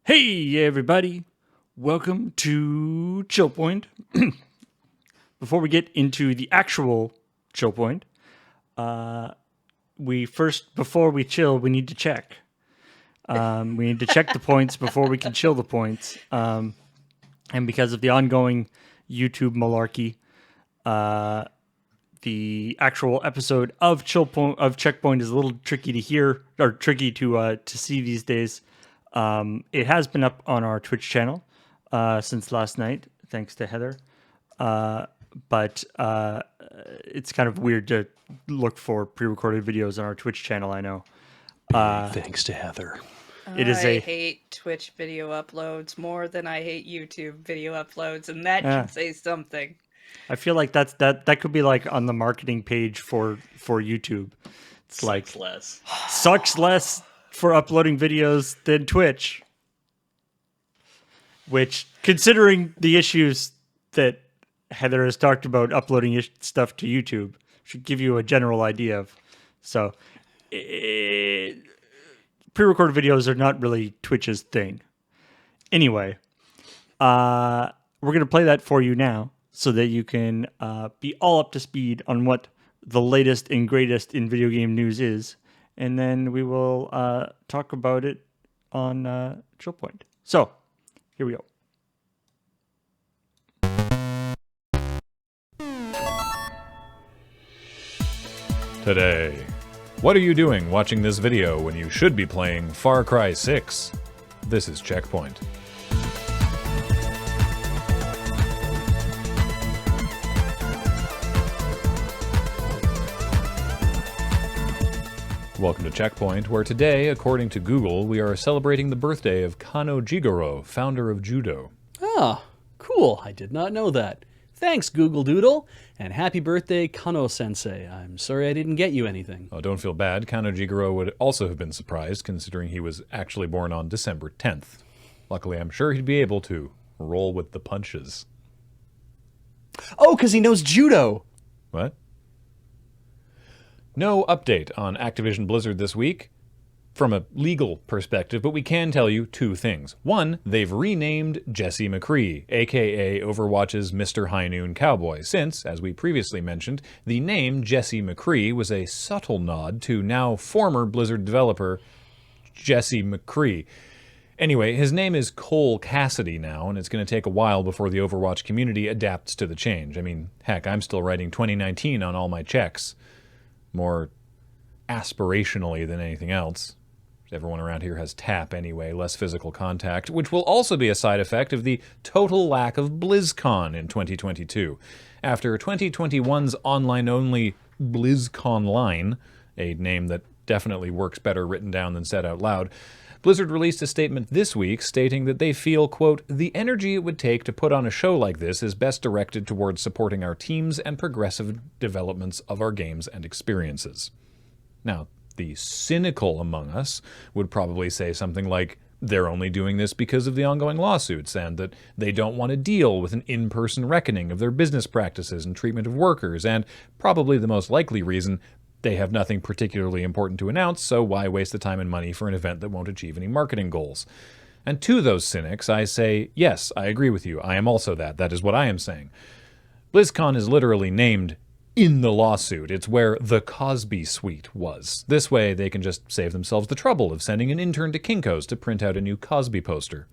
Hey everybody, welcome to ChillPoint. Before we get into the actual ChillPoint, before we chill, we need to check. We need to check the points before we can chill the points. And because of the ongoing YouTube malarkey, the actual episode of CheckPoint is a little tricky to hear or tricky to see these days. It has been up on our Twitch channel since last night, thanks to Heather. But it's kind of weird to look for pre-recorded videos on our Twitch channel, I know. Thanks to Heather. I hate Twitch video uploads more than I hate YouTube video uploads, and that should say something. I feel like that could be like on the marketing page for YouTube. It's like sucks less for uploading videos than Twitch. Which, considering the issues that Heather has talked about uploading stuff to YouTube, should give you a general idea of. So, pre-recorded videos are not really Twitch's thing. Anyway, we're going to play that for you now so that you can be all up to speed on what the latest and greatest in video game news is. And then we will talk about it on ChillPoint. So, here we go. Today, what are you doing watching this video when you should be playing Far Cry 6? This is CheckPoint. Welcome to CheckPoint, where today, according to Google, we are celebrating the birthday of Kano Jigoro, founder of Judo. Ah, cool. I did not know that. Thanks, Google Doodle, and happy birthday, Kano-sensei. I'm sorry I didn't get you anything. Oh, don't feel bad. Kano Jigoro would also have been surprised, considering he was actually born on December 10th. Luckily, I'm sure he'd be able to roll with the punches. Oh, because he knows judo! What? No update on Activision Blizzard this week from a legal perspective, but we can tell you two things. One, they've renamed Jesse McCree, aka Overwatch's Mr. High Noon Cowboy, since, as we previously mentioned, the name Jesse McCree was a subtle nod to now former Blizzard developer Jesse McCree. Anyway, his name is Cole Cassidy now, and it's going to take a while before the Overwatch community adapts to the change. I mean, heck, I'm still writing 2019 on all my checks. More aspirationally than anything else. Everyone around here has TAP anyway, less physical contact, which will also be a side effect of the total lack of BlizzCon in 2022. After 2021's online-only BlizzConline, a name that definitely works better written down than said out loud, Blizzard released a statement this week stating that they feel, quote, the energy it would take to put on a show like this is best directed towards supporting our teams and progressive developments of our games and experiences. Now, the cynical among us would probably say something like, they're only doing this because of the ongoing lawsuits and that they don't want to deal with an in-person reckoning of their business practices and treatment of workers, and probably the most likely reason, they have nothing particularly important to announce, so why waste the time and money for an event that won't achieve any marketing goals? And to those cynics, I say, yes, I agree with you. I am also that. That is what I am saying. BlizzCon is literally named in the lawsuit. It's where the Cosby Suite was. This way, they can just save themselves the trouble of sending an intern to Kinko's to print out a new Cosby poster.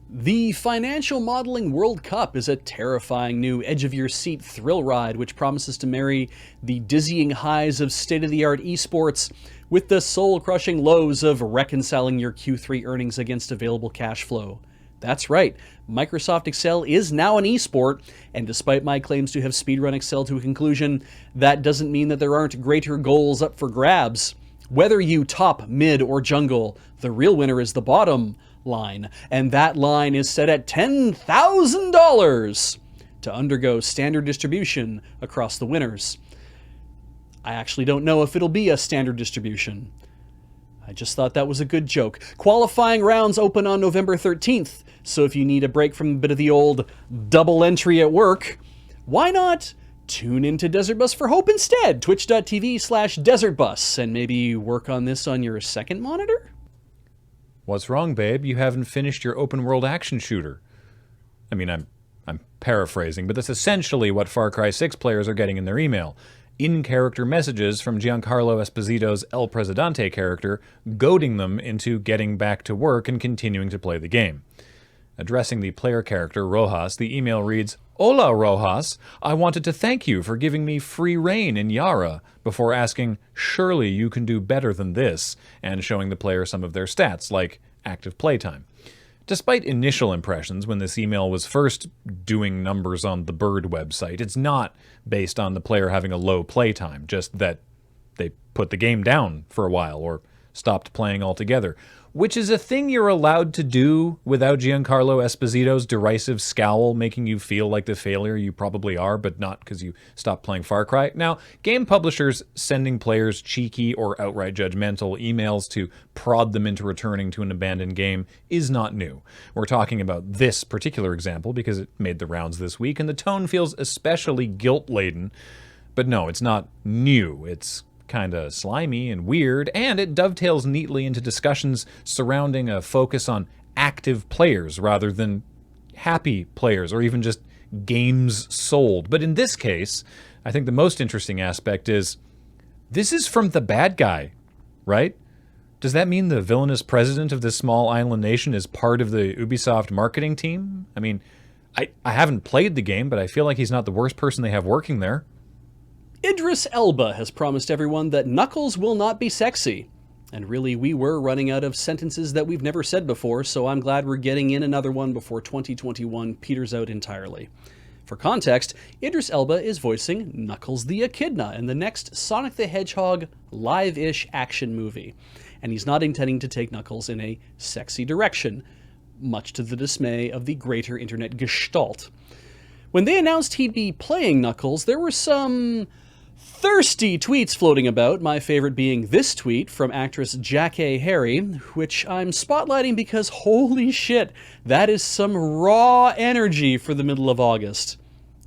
The Financial Modeling World Cup is a terrifying new edge-of-your-seat thrill ride which promises to marry the dizzying highs of state-of-the-art esports with the soul-crushing lows of reconciling your Q3 earnings against available cash flow. That's right, Microsoft Excel is now an esport, and despite my claims to have speedrun Excel to a conclusion, that doesn't mean that there aren't greater goals up for grabs. Whether you top, mid, or jungle, the real winner is the bottom line, and that line is set at $10,000 to undergo standard distribution across the winners. I actually don't know if it'll be a standard distribution. I just thought that was a good joke. Qualifying rounds open on November 13th, so if you need a break from a bit of the old double entry at work, why not tune into Desert Bus for Hope instead? Twitch.tv/DesertBus, and maybe work on this on your second monitor? What's wrong, babe? You haven't finished your open world action shooter. I mean, I'm paraphrasing, but that's essentially what Far Cry 6 players are getting in their email. In-character messages from Giancarlo Esposito's El Presidente character, goading them into getting back to work and continuing to play the game. Addressing the player character, Rojas, the email reads, "Hola, Rojas. I wanted to thank you for giving me free reign in Yara," before asking, "Surely you can do better than this," and showing the player some of their stats, like active playtime. Despite initial impressions when this email was first doing numbers on the Bird website, it's not based on the player having a low playtime, just that they put the game down for a while or stopped playing altogether, which is a thing you're allowed to do without Giancarlo Esposito's derisive scowl making you feel like the failure you probably are, but not because you stopped playing Far Cry. Now, game publishers sending players cheeky or outright judgmental emails to prod them into returning to an abandoned game is not new. We're talking about this particular example because it made the rounds this week, and the tone feels especially guilt-laden. But no, it's not new. It's kind of slimy and weird, and it dovetails neatly into discussions surrounding a focus on active players rather than happy players or even just games sold. But in this case, I think the most interesting aspect is this is from the bad guy, right? Does that mean the villainous president of this small island nation is part of the Ubisoft marketing team? I mean, I haven't played the game, but I feel like he's not the worst person they have working there. Idris Elba has promised everyone that Knuckles will not be sexy. And really, we were running out of sentences that we've never said before, so I'm glad we're getting in another one before 2021 peters out entirely. For context, Idris Elba is voicing Knuckles the Echidna in the next Sonic the Hedgehog live-ish action movie. And he's not intending to take Knuckles in a sexy direction, much to the dismay of the greater internet gestalt. When they announced he'd be playing Knuckles, there were some thirsty tweets floating about, my favorite being this tweet from actress Jack A. Harry, which I'm spotlighting because holy shit, that is some raw energy for the middle of August.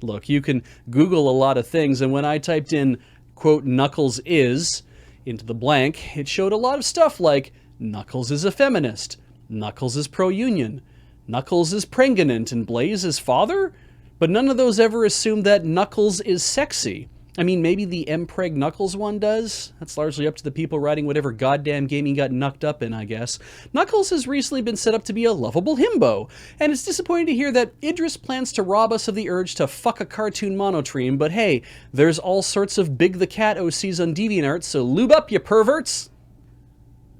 Look, you can Google a lot of things, and when I typed in, quote, Knuckles is, into the blank, it showed a lot of stuff like, Knuckles is a feminist, Knuckles is pro-union, Knuckles is pregnant and Blaze is father? But none of those ever assumed that Knuckles is sexy. I mean, maybe the Mpreg Knuckles one does. That's largely up to the people writing whatever goddamn game he got knucked up in, I guess. Knuckles has recently been set up to be a lovable himbo, and it's disappointing to hear that Idris plans to rob us of the urge to fuck a cartoon monotream, but hey, there's all sorts of Big the Cat OCs on DeviantArt, so lube up, you perverts!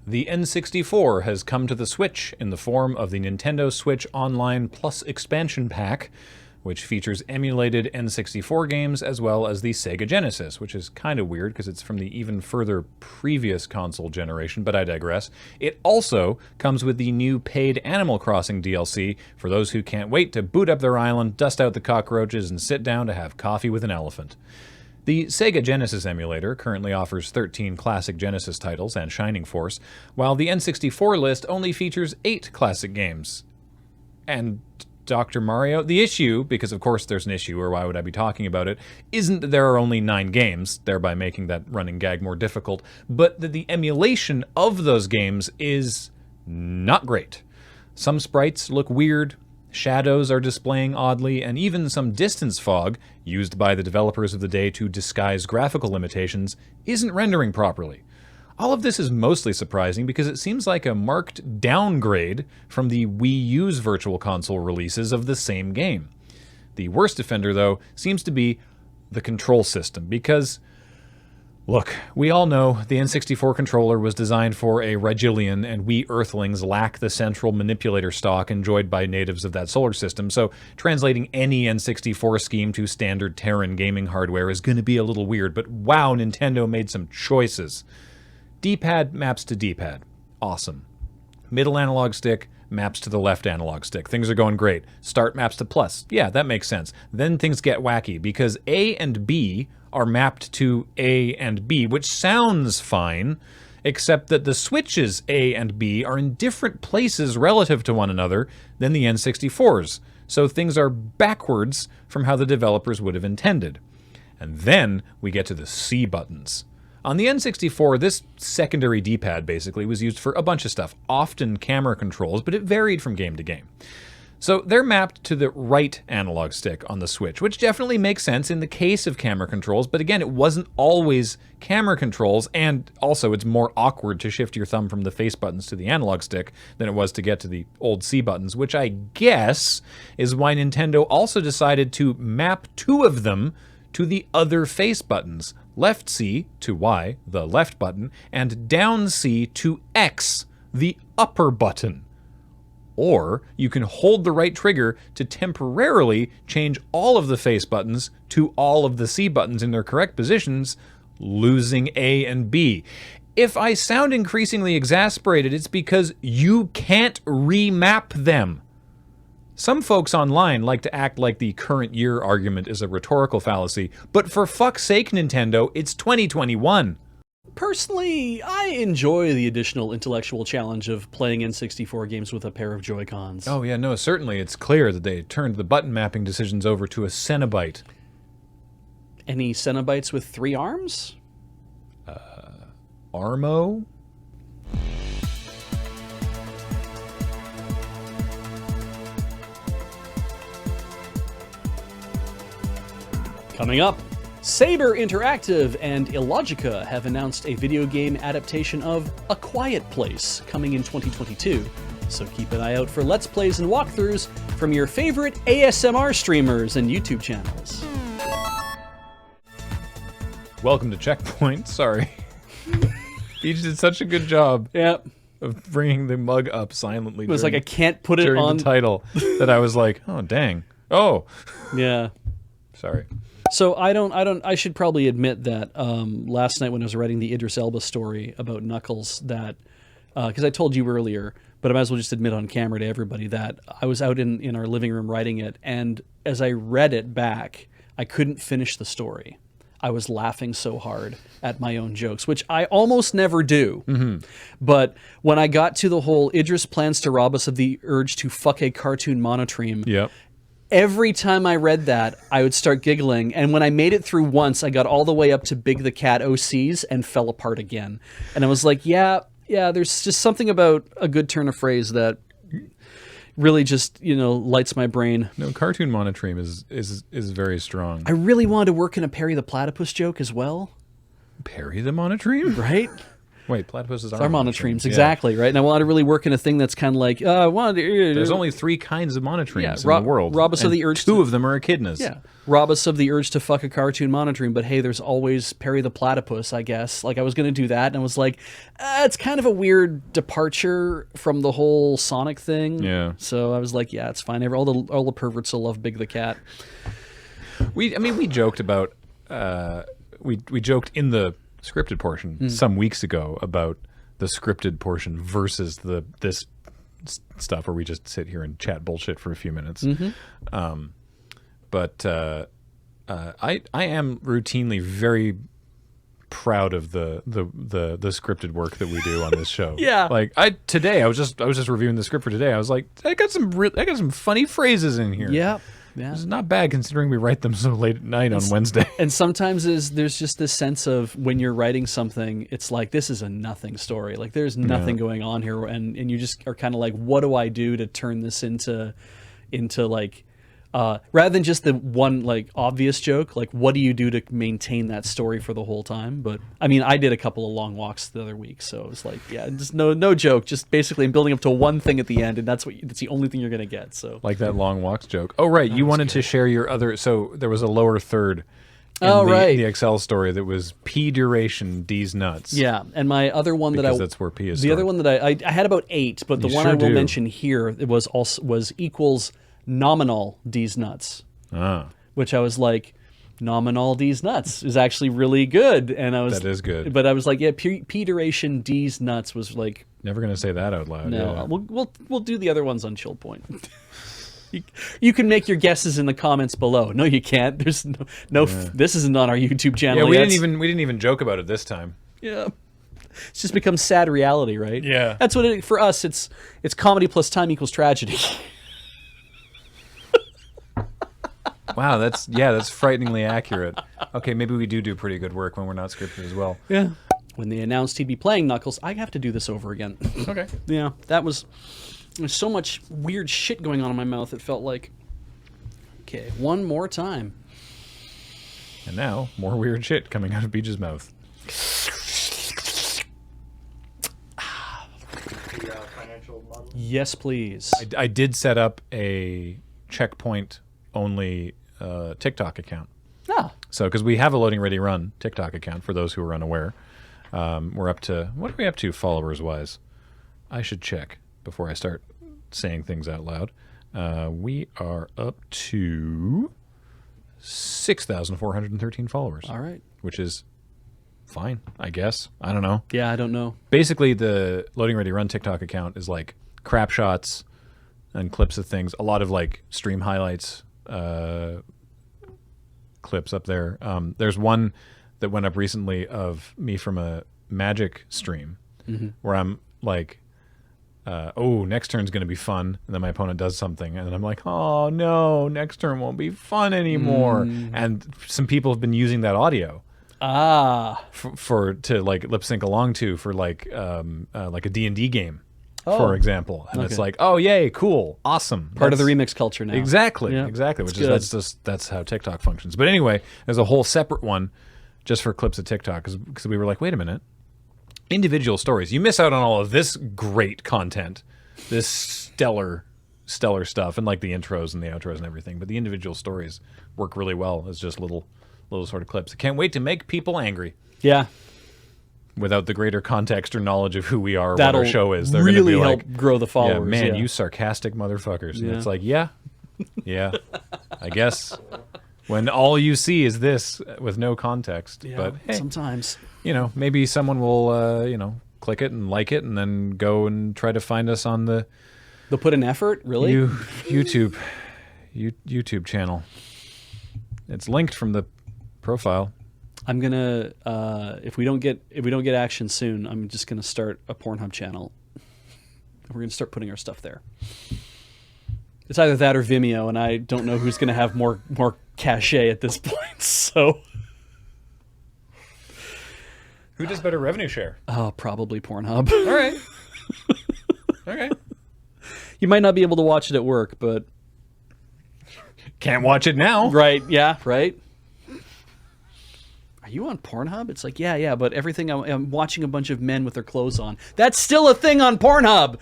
The N64 has come to the Switch in the form of the Nintendo Switch Online Plus expansion pack, which features emulated N64 games as well as the Sega Genesis, which is kind of weird because it's from the even further previous console generation, but I digress. It also comes with the new paid Animal Crossing DLC for those who can't wait to boot up their island, dust out the cockroaches, and sit down to have coffee with an elephant. The Sega Genesis emulator currently offers 13 classic Genesis titles and Shining Force, while the N64 list only features 8 classic games. And Dr. Mario? The issue, because of course there's an issue, or why would I be talking about it, isn't that there are only 9 games, thereby making that running gag more difficult, but that the emulation of those games is not great. Some sprites look weird, shadows are displaying oddly, and even some distance fog, used by the developers of the day to disguise graphical limitations, isn't rendering properly. All of this is mostly surprising because it seems like a marked downgrade from the Wii U's Virtual Console releases of the same game. The worst offender, though, seems to be the control system, because, look, we all know the N64 controller was designed for a Regillion, and we Earthlings lack the central manipulator stock enjoyed by natives of that solar system, so translating any N64 scheme to standard Terran gaming hardware is going to be a little weird, but wow, Nintendo made some choices. D-pad maps to D-pad. Awesome. Middle analog stick maps to the left analog stick. Things are going great. Start maps to plus. Yeah, that makes sense. Then things get wacky because A and B are mapped to A and B, which sounds fine, except that the switches A and B are in different places relative to one another than the N64's. So things are backwards from how the developers would have intended. And then we get to the C buttons. On the N64, this secondary D-pad basically was used for a bunch of stuff, often camera controls, but it varied from game to game. So they're mapped to the right analog stick on the Switch, which definitely makes sense in the case of camera controls, but again, it wasn't always camera controls, and also it's more awkward to shift your thumb from the face buttons to the analog stick than it was to get to the old C buttons, which I guess is why Nintendo also decided to map 2 of them to the other face buttons, left C to Y, the left button, and down C to X, the upper button. Or you can hold the right trigger to temporarily change all of the face buttons to all of the C buttons in their correct positions, losing A and B. If I sound increasingly exasperated, it's because you can't remap them. Some folks online like to act like the current year argument is a rhetorical fallacy, but for fuck's sake, Nintendo, it's 2021. Personally, I enjoy the additional intellectual challenge of playing N64 games with a pair of Joy-Cons. Oh yeah, no, certainly it's clear that they turned the button mapping decisions over to a Cenobite. Any Cenobites with 3 arms? Armo? Coming up, Saber Interactive and Illogica have announced a video game adaptation of A Quiet Place coming in 2022. So keep an eye out for Let's Plays and walkthroughs from your favorite ASMR streamers and YouTube channels. Welcome to CheckPoint. Sorry. Beach did such a good job Yep. of bringing the mug up silently. It was like I can't put it during on the title that I was like, oh dang. Oh. Yeah. Sorry. So I should probably admit that last night when I was writing the Idris Elba story about Knuckles, that because I told you earlier, but I might as well just admit on camera to everybody that I was out in our living room writing it, and as I read it back, I couldn't finish the story. I was laughing so hard at my own jokes, which I almost never do. Mm-hmm. But when I got to the whole Idris plans to rob us of the urge to fuck a cartoon monotreme, Yep. every time I read that, I would start giggling. And when I made it through once, I got all the way up to Big the Cat OCs and fell apart again. And I was like, yeah, there's just something about a good turn of phrase that really just, lights my brain. No, cartoon monotreme is very strong. I really wanted to work in a Perry the Platypus joke as well. Perry the monotreme? Right? Wait, platypuses Our monotremes, exactly, right? And I wanted to really work in a thing that's kind of like, I wanted to... There's only 3 kinds of monotremes in the world. Rob us of the urge 2 of them are echidnas. Yeah. Rob us of the urge to fuck a cartoon monotreme, but hey, there's always Perry the Platypus, I guess. Like, I was going to do that, and I was like, it's kind of a weird departure from the whole Sonic thing. Yeah. So I was like, yeah, it's fine. All the perverts will love Big the Cat. We joked about... we joked in the scripted portion some weeks ago about the scripted portion versus this stuff where we just sit here and chat bullshit for a few minutes. But I am routinely very proud of the scripted work that we do on this show. Yeah. Like today I was just reviewing the script for today. I was like, I got some funny phrases in here. Yeah. Yeah. It's not bad considering we write them so late at night on Wednesday. And sometimes there's just this sense of when you're writing something, it's like, this is a nothing story. Like, there's nothing going on here. And you just are kind of like, what do I do to turn this into like, rather than just the one like obvious joke, like what do you do to maintain that story for the whole time? But I mean, I did a couple of long walks the other week, so it was like, yeah, just no joke, just basically I'm building up to one thing at the end, and that's the only thing you're gonna get. So like that long walks joke. Oh right, you wanted to share your other. So there was a lower third. The Excel story that was P duration D's nuts. Yeah, and my other one because that's where P is. The other one that I had about 8, but the one I will mention here it was equals nominal D's nuts, which I was like, nominal D's nuts is actually really good, and that is good. But I was like, yeah, P duration D's nuts was like, never gonna say that out loud. No, yeah. we'll do the other ones on ChillPoint. You can make your guesses in the comments below. No, you can't. There's no. This isn't on our YouTube channel. Yeah, we didn't even joke about it this time. Yeah. It's just become sad reality, right? Yeah. That's what for us. It's comedy plus time equals tragedy. Wow, that's frighteningly accurate. Okay, maybe we do pretty good work when we're not scripted as well. Yeah. When they announced he'd be playing Knuckles, I have to do this over again. Okay. Yeah, there's so much weird shit going on in my mouth, it felt like. Okay, one more time. And now, more weird shit coming out of Beach's mouth. Yes, please. I did set up a CheckPoint only TikTok account. Ah, So, because we have a Loading Ready Run TikTok account for those who are unaware. We're up to, what are we up to followers-wise? I should check before I start saying things out loud. We are up to 6,413 followers. all right. Which is fine, I guess. I don't know. Yeah, I don't know. Basically, the Loading Ready Run TikTok account is like crap shots and clips of things. A lot of like stream highlights clips up there. There's one that went up recently of me from a Magic stream where I'm like, oh, next turn's going to be fun. And then my opponent does something. And then I'm like, oh, no, next turn won't be fun anymore. And some people have been using that audio. To like lip sync along to for like a D&D game, for example. And it's like, oh, yay, cool, awesome. Part of the remix culture now. Exactly, Yeah, exactly. Which it's is that's how TikTok functions. But anyway, there's a whole separate one just for clips of TikTok because we were like, wait a minute, individual stories. You miss out on all of this great content, this stellar stuff, and like the intros and the outros and everything. But the individual stories work really well as just little sort of clips. I can't wait to make people angry. Yeah. Without the greater context or knowledge of who we are, or That'll what our show is. They're really gonna be help like, grow the followers. yeah, man, yeah. you sarcastic motherfuckers. And Yeah. it's like, yeah, I guess. When all you see is this with no context. Yeah, But hey, sometimes. maybe someone will, click it and like it and then go and try to find us on the They'll put an effort, really? YouTube channel. It's linked from the profile. I'm gonna if we don't get action soon, I'm just gonna start a Pornhub channel. We're gonna start putting our stuff there. It's either that or Vimeo, and I don't know who's gonna have more cachet at this point. So, Who does better revenue share? probably Pornhub. All right. Okay. You might not be able to watch it at work, but Can't watch it now. right, yeah, right. Are you on Pornhub? It's like, yeah, but everything I'm watching a bunch of men with their clothes on. That's still a thing on Pornhub.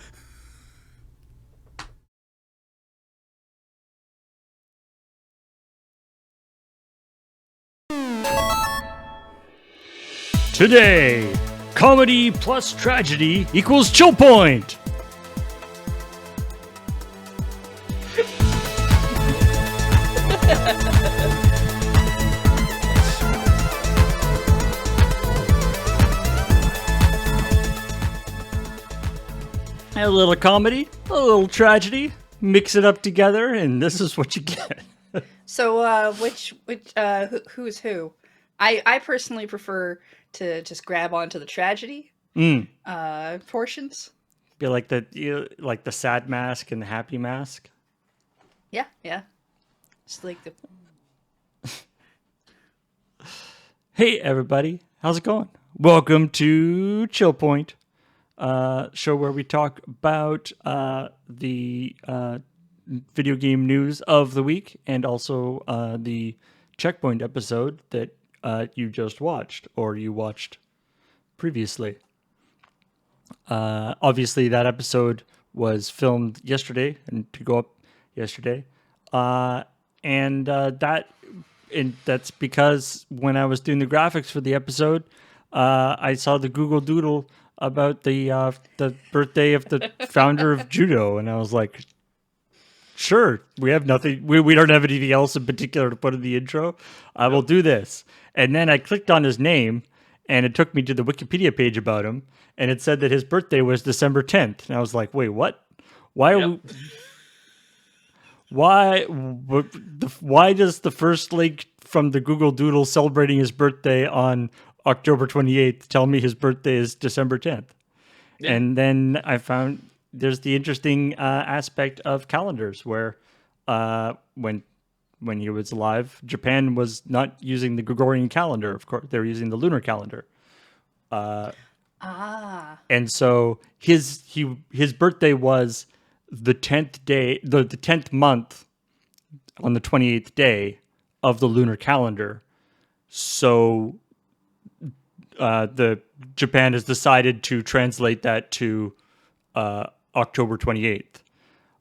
Today, comedy plus tragedy equals ChillPoint. A little comedy, a little tragedy, mix it up together, and this is what you get. So, who's who? I personally prefer to just grab onto the tragedy portions. Be like the sad mask and the happy mask. Yeah. Just like the. Hey everybody, how's it going? Welcome to ChillPoint, show where we talk about the video game news of the week and also the CheckPoint episode that you just watched or you watched previously. Obviously, that episode was filmed yesterday and to go up yesterday, and that's because when I was doing the graphics for the episode, I saw the Google Doodle about the birthday of the founder of judo, and I was like, sure, we have nothing. We don't have anything else in particular to put in the intro. I will do this. And then I clicked on his name, and it took me to the Wikipedia page about him, and it said that his birthday was December 10th. And I was like, wait, what? Why does the first link from the Google Doodle celebrating his birthday on October 28th tell me his birthday is December 10th? Yeah. And then I found there's the interesting aspect of calendars where when when he was alive, Japan was not using the Gregorian calendar. Of course, they were using the lunar calendar. And so his birthday was the 10th day, the 10th month on the 28th day of the lunar calendar. So the Japan has decided to translate that to October 28th.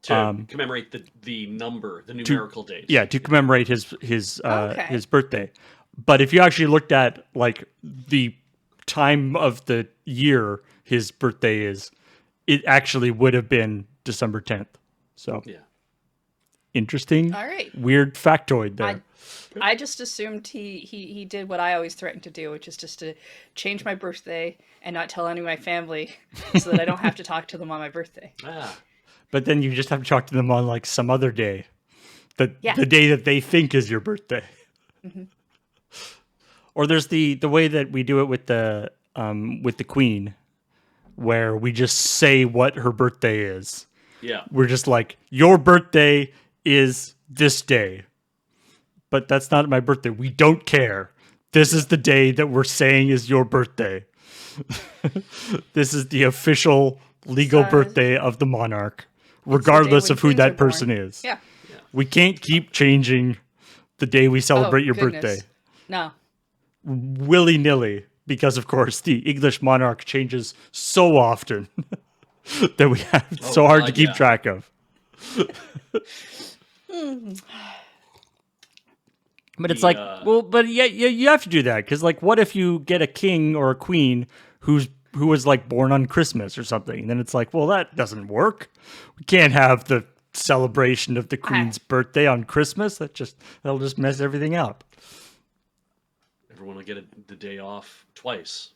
To commemorate the number, the numerical date. Yeah, to commemorate his Okay. his birthday. But if you actually looked at like the time of the year his birthday is, it actually would have been December 10th. So Yeah. interesting. All right. Weird factoid there. I just assumed he did what I always threatened to do, which is just to change my birthday and not tell any of my family so that I don't have to talk to them on my birthday. Ah. But then you just have to talk to them on like some other day. The Yeah. the day that they think is your birthday. Or there's the way that we do it with the Queen, where we just say what her birthday is. Yeah. We're just like, your birthday is this day. But that's not my birthday. We don't care. This is the day that we're saying is your birthday. This is the official legal birthday of the monarch, regardless when of who queens that are born. person is. Yeah. We can't keep changing the day we celebrate your goodness. birthday No. willy-nilly, because of course the English monarch changes so often that we have it's so hard to God, keep yeah. track of. But it's like, well, but yeah, you have to do that because, like, what if you get a king or a queen who was like born on Christmas or something? And then it's like, well, that doesn't work. We can't have the celebration of the queen's birthday on Christmas. That'll just mess everything up. Everyone will get the day off twice.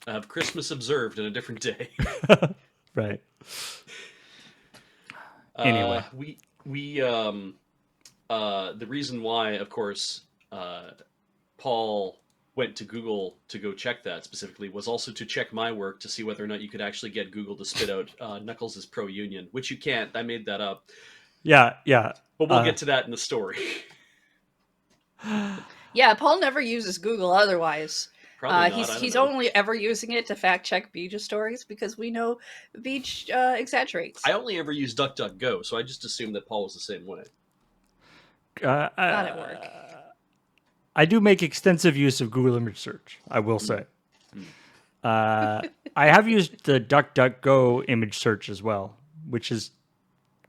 Have Christmas observed in a different day. Right. Anyway. The reason why, of course, Paul went to Google to go check that specifically was also to check my work to see whether or not you could actually get Google to spit out Knuckles' pro union, which you can't. I made that up. Yeah. But we'll get to that in the story. Yeah, Paul never uses Google otherwise. Probably not. I don't He's know. only ever using it to fact check Beach's stories because we know Beach exaggerates. I only ever use DuckDuckGo, so I just assumed that Paul was the same way. Not at work. I do make extensive use of Google image search, I will say. I have used the DuckDuckGo image search as well, which is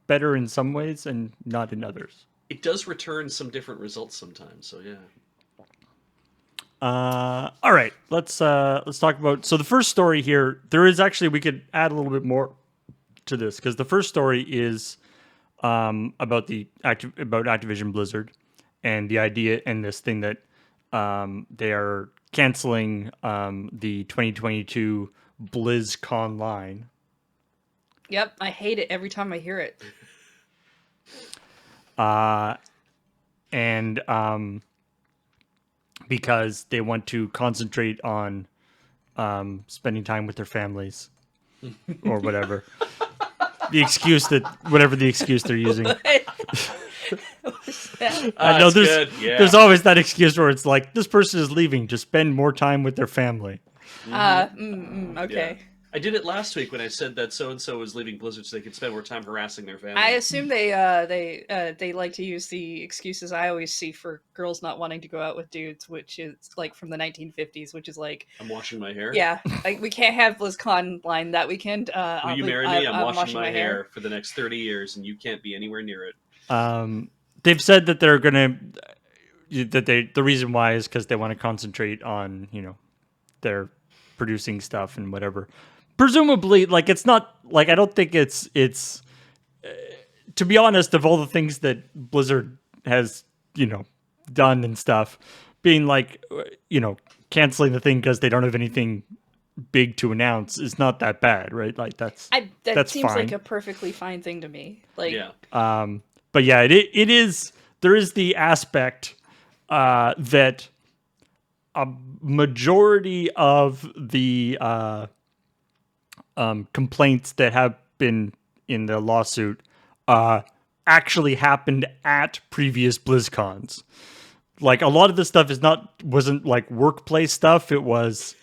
better in some ways and not in others. It does return some different results sometimes, so yeah. All right, let's talk about. So the first story here, there is actually, we could add a little bit more to this because the first story is about Activision Blizzard and the idea and this thing that they are canceling the 2022 BlizzCon line. Yep, I hate it every time I hear it. And because they want to concentrate on spending time with their families or whatever. Whatever the excuse they're using. I know there's always that excuse where it's like, this person is leaving to spend more time with their family. Okay. Yeah. I did it last week when I said that so and so was leaving Blizzard so they could spend more time harassing their family. I assume they like to use the excuses I always see for girls not wanting to go out with dudes, which is like from the 1950s, which is like, I'm washing my hair. yeah, like we can't have BlizzCon line that weekend. Will you marry me? I'm washing my hair for the next 30 years, and you can't be anywhere near it. They've said that they're gonna the reason why is because they want to concentrate on their producing stuff and whatever. Presumably, like, it's not like, I don't think it's to be honest, of all the things that Blizzard has done and stuff, being like canceling the thing because they don't have anything big to announce is not that bad, right? Like that's seems fine. like a perfectly fine thing to me. Like, Yeah. But yeah, it is. There is the aspect that a majority of the complaints that have been in the lawsuit actually happened at previous BlizzCons. Like a lot of this stuff wasn't like workplace stuff. It was,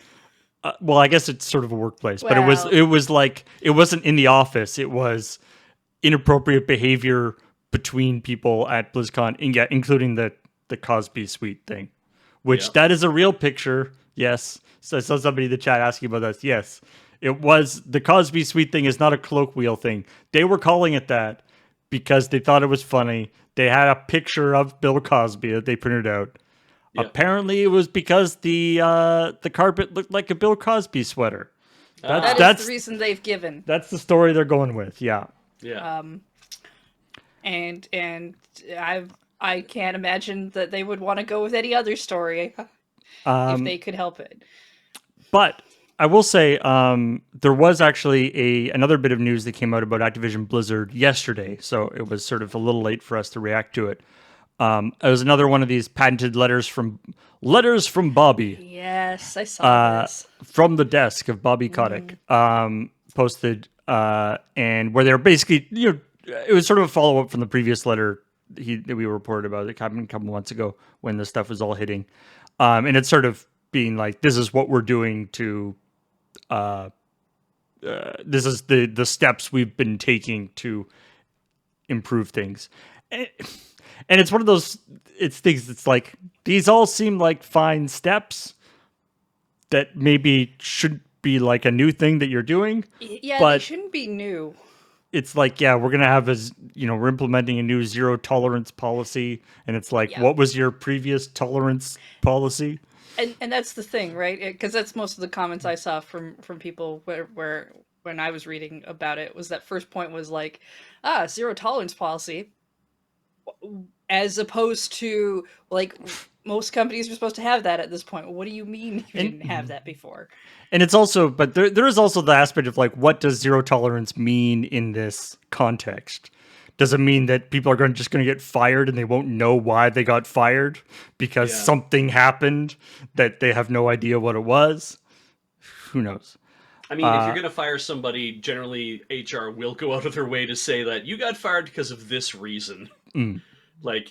well, I guess it's sort of a workplace, but Well- it was like it wasn't in the office. It was inappropriate behavior between people at BlizzCon, and yeah, including the Cosby suite thing, which that is a real picture. Yes, so I saw somebody in the chat asking about that. Yes, it was the Cosby suite thing. Is not a colloquial thing. They were calling it that because they thought it was funny. They had a picture of Bill Cosby that they printed out. Yeah. Apparently, it was because the carpet looked like a Bill Cosby sweater. That is the reason they've given. That's the story they're going with. Yeah. Yeah. And I can't imagine that they would want to go with any other story if they could help it. But I will say there was actually another bit of news that came out about Activision Blizzard yesterday, so it was sort of a little late for us to react to it. It was another one of these patented letters from Bobby. Yes, I saw this. From the desk of Bobby Kotick, posted, and where they're basically, it was sort of a follow up from the previous letter that we reported about a couple months ago when the stuff was all hitting, and it's sort of being like, this is what we're doing to, this is the steps we've been taking to improve things, and it's one of those things. It's like these all seem like fine steps that maybe should be like a new thing that you're doing. Yeah, but they shouldn't be new. It's like, yeah, we're gonna have we're implementing a new zero tolerance policy, and it's like, what was your previous tolerance policy? And that's the thing, right? Because that's most of the comments I saw from people where when I was reading about it was that first point was like, zero tolerance policy, as opposed to like most companies are supposed to have that at this point. What do you mean you didn't have that before? And it's also, but there is also the aspect of like, what does zero tolerance mean in this context? Does it mean that people are just going to get fired and they won't know why they got fired because something happened that they have no idea what it was? Who knows? I mean, if you're going to fire somebody, generally HR will go out of their way to say that you got fired because of this reason. Like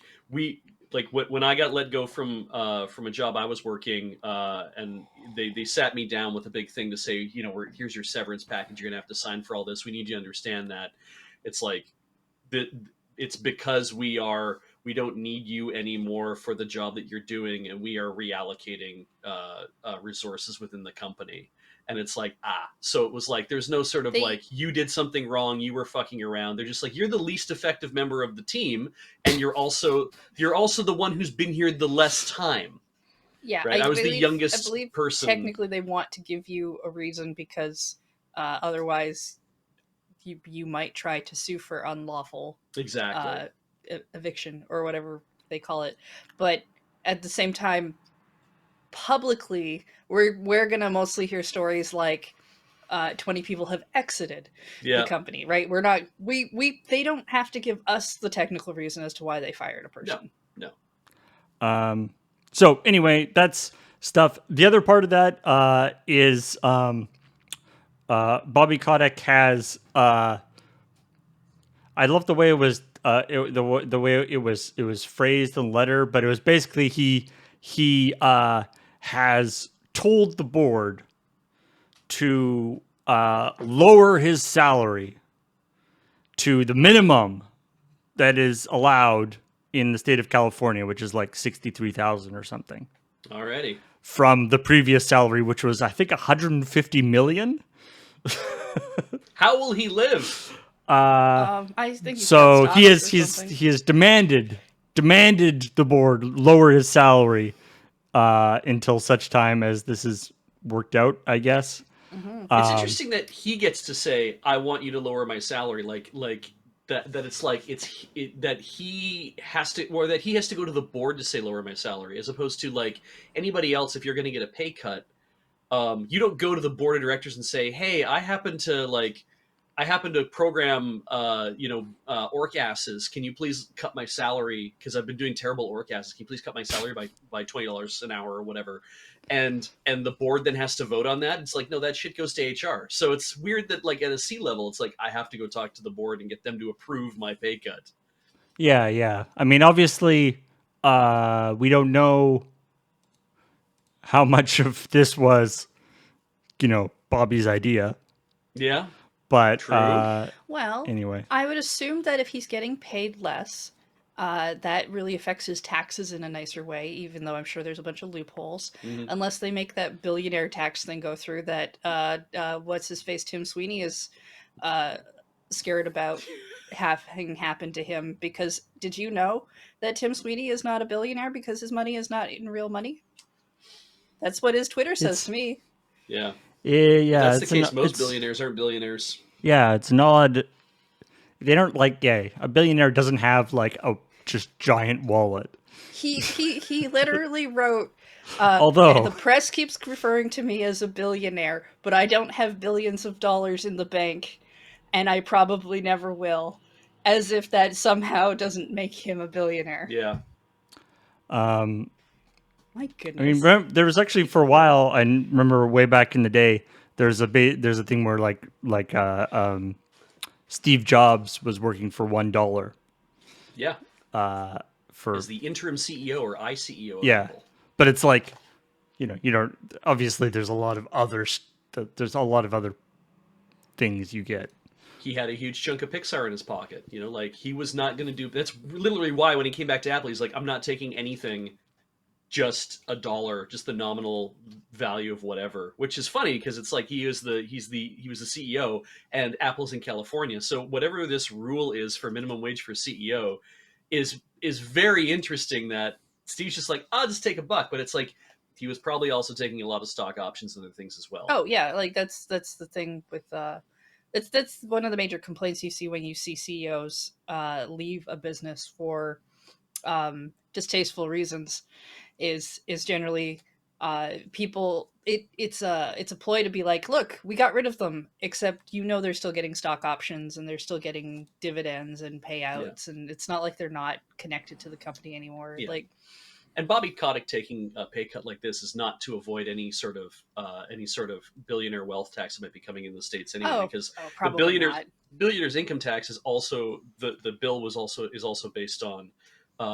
when I got let go from a job I was working, and they sat me down with a big thing to say, here's your severance package. You're going to have to sign for all this. We need you to understand that it's like it's because we don't need you anymore for the job that you're doing, and we are reallocating resources within the company. And it's like, so it was like, there's no sort of like, you did something wrong, you were fucking around. They're just like, you're the least effective member of the team, and you're also the one who's been here the less time. Yeah, right? I was the youngest person. Technically, they want to give you a reason because otherwise, you might try to sue for unlawful eviction or whatever they call it. But at the same time, publicly, we're gonna mostly hear stories like 20 people have exited the company, right? We're not they don't have to give us the technical reason as to why they fired a person. No. So anyway, that's stuff. The other part of that is Bobby Kotick has I love the way it was the way it was phrased in the letter, but it was basically he has told the board to lower his salary to the minimum that is allowed in the state of California, which is like $63,000 or something. Alrighty. From the previous salary, which was I think $150 million. How will he live? I think so. He has demanded the board lower his salary until such time as this is worked out, I guess. Mm-hmm. It's interesting that he gets to say, "I want you to lower my salary," like that. That it's like that he has to, or that he has to go to the board to say lower my salary, as opposed to like anybody else. If you're going to get a pay cut, you don't go to the board of directors and say, "Hey, I happen to program, orc asses. Can you please cut my salary? Because I've been doing terrible orc asses. Can you please cut my salary by $20 an hour or whatever?" And the board then has to vote on that. It's like, no, that shit goes to HR. So it's weird that like at a C level, it's like I have to go talk to the board and get them to approve my pay cut. Yeah. I mean, obviously, we don't know how much of this was, Bobby's idea, Yeah, but true. Well, anyway. I would assume that if he's getting paid less, that really affects his taxes in a nicer way, even though I'm sure there's a bunch of loopholes. Mhm. Unless they make that billionaire tax thing go through that, what's his face, Tim Sweeney, is uh, scared about having happened to him. Because did you know that Tim Sweeney is not a billionaire because his money is not in real money? That's what his Twitter says It's to me. Yeah. If yeah, that's the case, most billionaires aren't billionaires. it's an odd. They don't like a billionaire doesn't have like a just giant wallet. He literally wrote, Although the press keeps referring to me as a billionaire, but I don't have billions of dollars in the bank, and I probably never will, as if that somehow doesn't make him a billionaire. Yeah. My I mean, goodness. there was actually for a while. I remember way back in the day. There's a thing where Steve Jobs was working for $1 Yeah. for As the interim CEO or ICEO of yeah, Apple. but it's like you don't obviously there's a lot of there's a lot of other things you get. He had a huge chunk of Pixar in his pocket. Like he was not going to do. That's literally why when he came back to Apple, he's like, I'm not taking anything, just $1, just the nominal value of whatever. Which is funny because it's like he was the CEO and Apple's in California, so whatever this rule is for minimum wage for CEO is very interesting. That Steve's just like, I'll just take $1, but it's like he was probably also taking a lot of stock options and other things as well. Oh yeah, like that's the thing with that's one of the major complaints you see when you see CEOs leave a business for distasteful reasons is generally people it's a ploy to be like, look, we got rid of them, except they're still getting stock options and they're still getting dividends and Yeah. payouts, and it's not like they're not connected to the company anymore. Yeah. Like, And Bobby Kotick taking a pay cut like this is not to avoid any sort of billionaire wealth tax that might be coming in the states anyway, because the probably not. billionaires income tax is also the bill is also based on.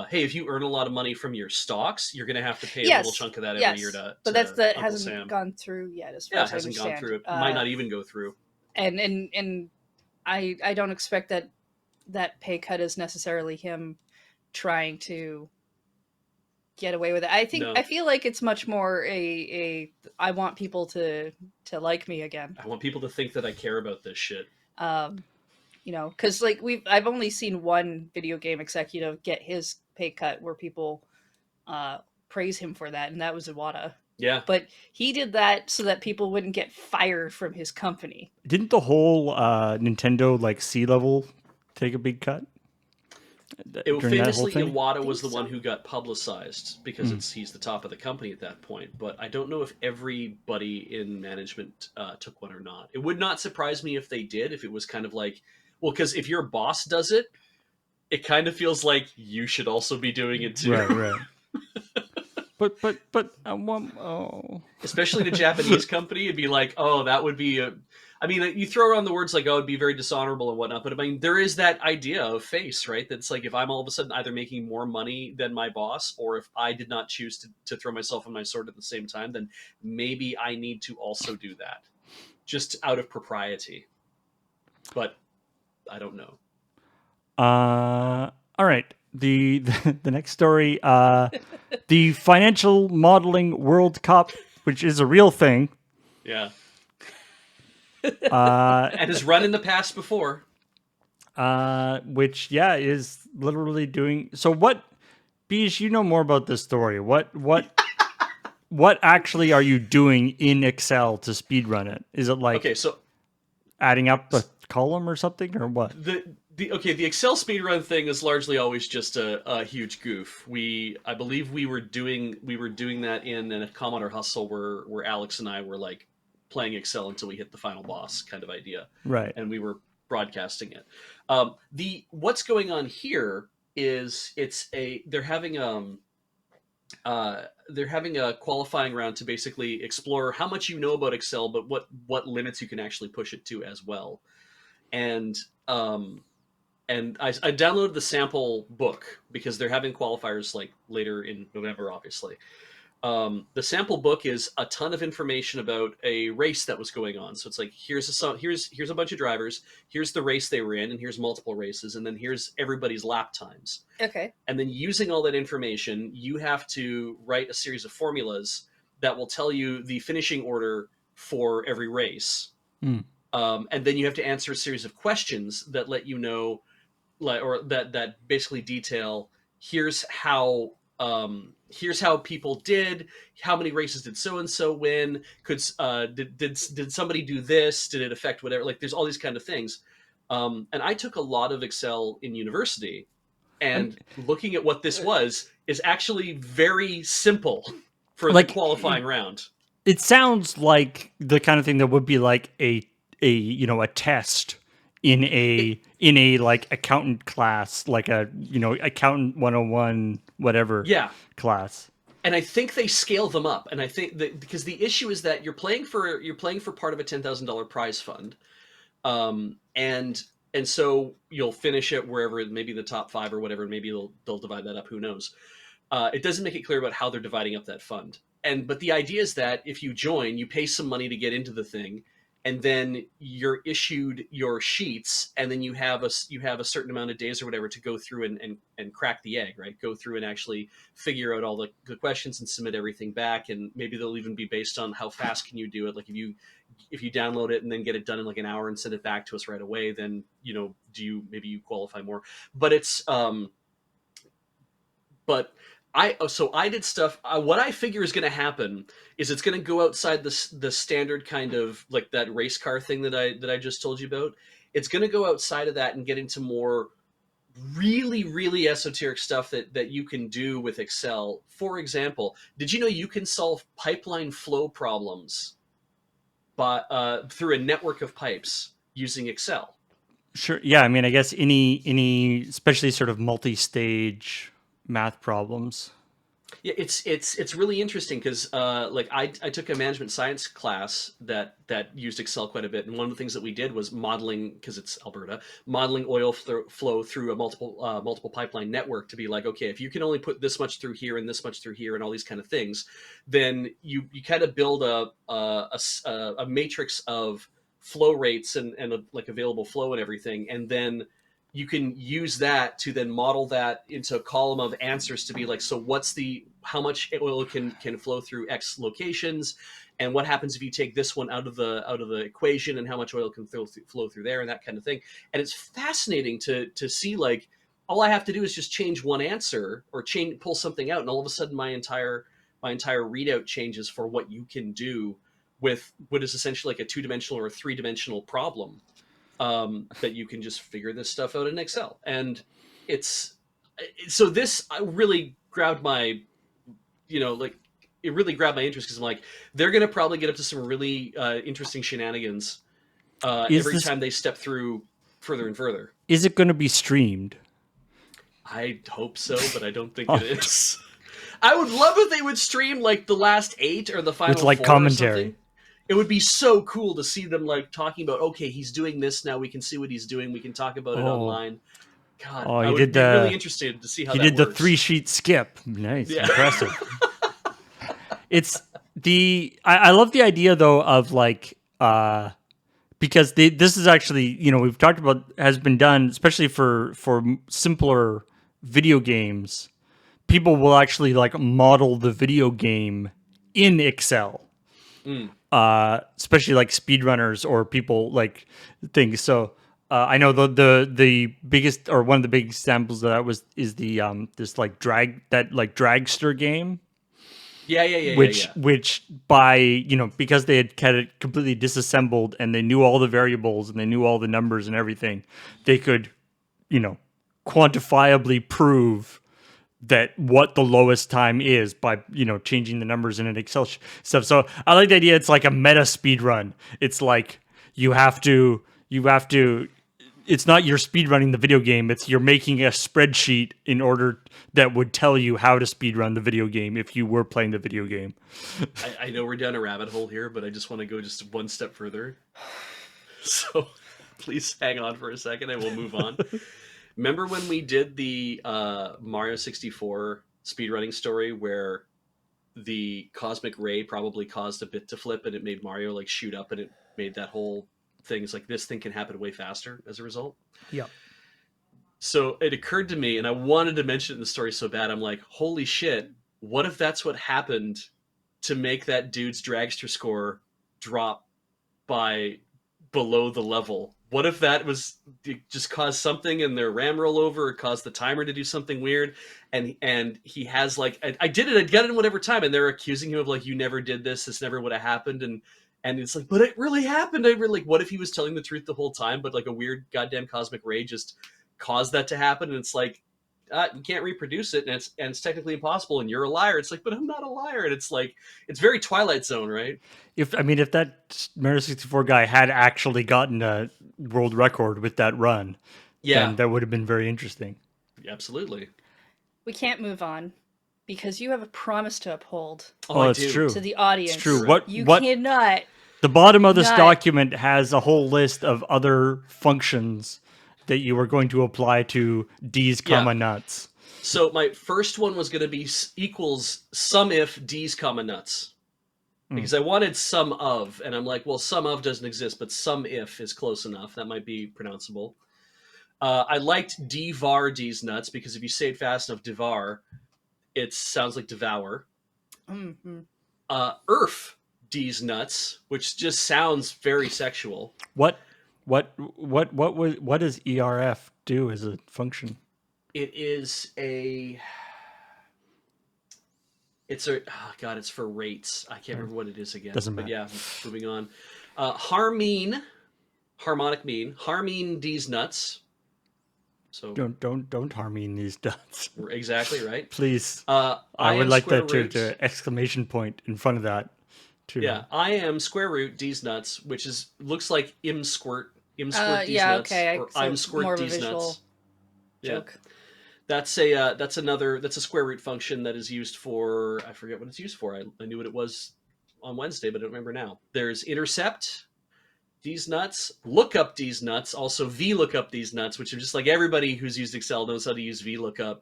Hey, if you earn a lot of money from your stocks, you're going to have to pay a little Yes, chunk of that every yes, year to, but to that Uncle hasn't Sam. gone through yet, as far Yeah, it as I hasn't gone understand. through. It might not even go through. And I don't expect that pay cut is necessarily him trying to get away with it. No, I feel like it's much more a I want people to like me again. I want people to think that I care about this shit. Um, because like I've only seen one video game executive get his pay cut where people praise him for that, and that was Iwata. Yeah, But he did that so that people wouldn't get fired from his company. Didn't the whole Nintendo like C level take a big cut during that whole famously thing? Iwata was the Think so. one who got publicized because he's the top of the company at that point. But I don't know if everybody in management took one or not. It would not surprise me if they did. If it was kind of like, well, because if your boss does it, it kind of feels like you should also be doing it too. Right. but oh. Especially in a Japanese company, it'd be like, oh, that would be a. I mean, you throw around the words like, oh, it'd be very dishonorable and whatnot, but I mean, there is that idea of face, right? That's like, if I'm all of a sudden either making more money than my boss, or if I did not choose to throw myself on my sword at the same time, then maybe I need to also do that, just out of propriety. But I don't know. All right. The next story, the financial modeling World Cup, which is a real thing, Yeah. And has run in the past before. which is literally doing. So what, Beej, you know more about this story. What actually are you doing in Excel to speedrun it? Is it like Okay, so adding up a column or something, or what? the Excel speedrun thing is largely always just a huge goof. I believe we were doing that in a Commodore Hustle where Alex and I were like playing Excel until we hit the final boss kind of idea, Right. and we were broadcasting it. What's going on here is they're having a qualifying round to basically explore how much you know about Excel, but what limits you can actually push it to as well. And and I downloaded the sample book because they're having qualifiers like later in November, obviously. The sample book is a ton of information about a race that was going on. So it's like here's a bunch of drivers, here's the race they were in, and here's multiple races, and then here's everybody's lap times. Okay. And then using all that information, you have to write a series of formulas that will tell you the finishing order for every race. And then you have to answer a series of questions that let you know, like, or that basically detail here's how people did, how many races did so and so win, did somebody do this, did it affect whatever, like there's all these kind of things. And I took a lot of Excel in university, and looking at what this was is actually very simple for the qualifying round. It sounds like the kind of thing that would be like a test in a like accountant class, like a accountant 101 whatever class. And I think they scale them up, and I think that because the issue is that you're playing for part of a $10,000 prize fund, and so you'll finish it wherever, maybe the top 5 or whatever, and maybe they'll divide that up, who knows. It doesn't make it clear about how they're dividing up that fund. But the idea is that if you join, you pay some money to get into the thing, and then you're issued your sheets, and then you have a certain amount of days or whatever to go through and crack the egg, right? Go through and actually figure out all the questions and submit everything back, and maybe they'll even be based on how fast can you do it. Like if you download it and then get it done in like an hour and send it back to us right away, then maybe you qualify more. But it's I did stuff. What I figure is going to happen is it's going to go outside the standard kind of like that race car thing that I just told you about. It's going to go outside of that and get into more really, really esoteric stuff that you can do with Excel. For example, did you know you can solve pipeline flow problems through a network of pipes using Excel? Sure. Yeah. I mean, I guess any especially sort of multi-stage math problems. Yeah, it's really interesting because like I took a management science class that used Excel quite a bit, and one of the things that we did was modeling, because it's Alberta, modeling oil flow through a multiple pipeline network to be like, okay, if you can only put this much through here and this much through here and all these kind of things, then you kind of build a matrix of flow rates and like available flow and everything, and then you can use that to then model that into a column of answers to be like, so how much oil can flow through X locations, and what happens if you take this one out of the equation, and how much oil can flow through there, and that kind of thing. And it's fascinating to see, like, all I have to do is just change one answer or pull something out, and all of a sudden my entire readout changes for what you can do with what is essentially like a 2-dimensional or a 3-dimensional problem. That you can just figure this stuff out in Excel. And this really grabbed my, it really grabbed my interest, because I'm like, they're going to probably get up to some really interesting shenanigans every time they step through further and further. Is it going to be streamed? I hope so, but I don't think it is. I would love if they would stream like the last 8 or the final 4 with commentary. It would be so cool to see them like talking about, okay, he's doing this now. We can see what he's doing. We can talk about it online. God, I would be really interested to see how that works. He did the 3-sheet skip. Nice, yeah. Impressive. I love the idea though of like because this is actually, we've talked about, has been done especially for simpler video games. People will actually like model the video game in Excel. Especially like speedrunners or people like things. So I know the biggest, or one of the big examples of that is the this like dragster game. Yeah. Which by because they had it completely disassembled and they knew all the variables and they knew all the numbers and everything, they could quantifiably prove that what the lowest time is by changing the numbers in an Excel stuff. So I like the idea. It's like a meta speed run. It's like you have to. It's not you're speed running the video game. It's you're making a spreadsheet in order that would tell you how to speed run the video game if you were playing the video game. I know we're down a rabbit hole here, but I just want to go just one step further. So please hang on for a second and we'll move on. Remember when we did the Mario 64 speedrunning story where the cosmic ray probably caused a bit to flip and it made Mario like shoot up and it made that whole thing. It's like this thing can happen way faster as a result. Yeah. So it occurred to me, and I wanted to mention it in the story so bad. I'm like, holy shit! What if that's what happened to make that dude's dragster score drop by below the level? What if that was just caused something in their RAM rollover, or caused the timer to do something weird, and he has like I did it, I'd get it in whatever time, and they're accusing him of like, you never did this never would have happened, and it's like, but it really happened. I really like, what if he was telling the truth the whole time, but like a weird goddamn cosmic ray just caused that to happen, and it's like, you can't reproduce it, and it's technically impossible, and you're a liar. It's like, but I'm not a liar, and it's like, it's very Twilight Zone, right? If that Mario 64 guy had actually gotten a world record with that run, then that would have been very interesting. Absolutely. We can't move on because you have a promise to uphold Oh, it's true. to the audience. It's true. You What cannot. the bottom of this document has a whole list of other functions that you are going to apply to D's comma nuts. So my first one was going to be equals sum if D's comma nuts. Because I wanted sum of, and I'm like, well, sum of doesn't exist, but sum if is close enough. That might be pronounceable. I liked devar D's nuts, because if you say it fast enough, devar, it sounds like devour. Mm-hmm. Erf D's nuts, which just sounds very sexual. What does ERF do as a function? It is it's for rates. I can't remember what it is again. Doesn't matter. But yeah, moving on. Harmonic mean. Harmine D's nuts. So don't harmine these nuts. Exactly right. Please. I would like that to exclamation point in front of that. Too. Yeah, I am square root D's nuts, which looks like im squirt D's nuts, okay. or So I'm squirt more of a D's visual nuts. joke. Yeah. That's a square root function that is used for, I forget what it's used for. I knew what it was on Wednesday, but I don't remember now. There's intercept D's nuts, lookup D's nuts, also VLOOKUP D's nuts, which are just like everybody who's used Excel knows how to use VLOOKUP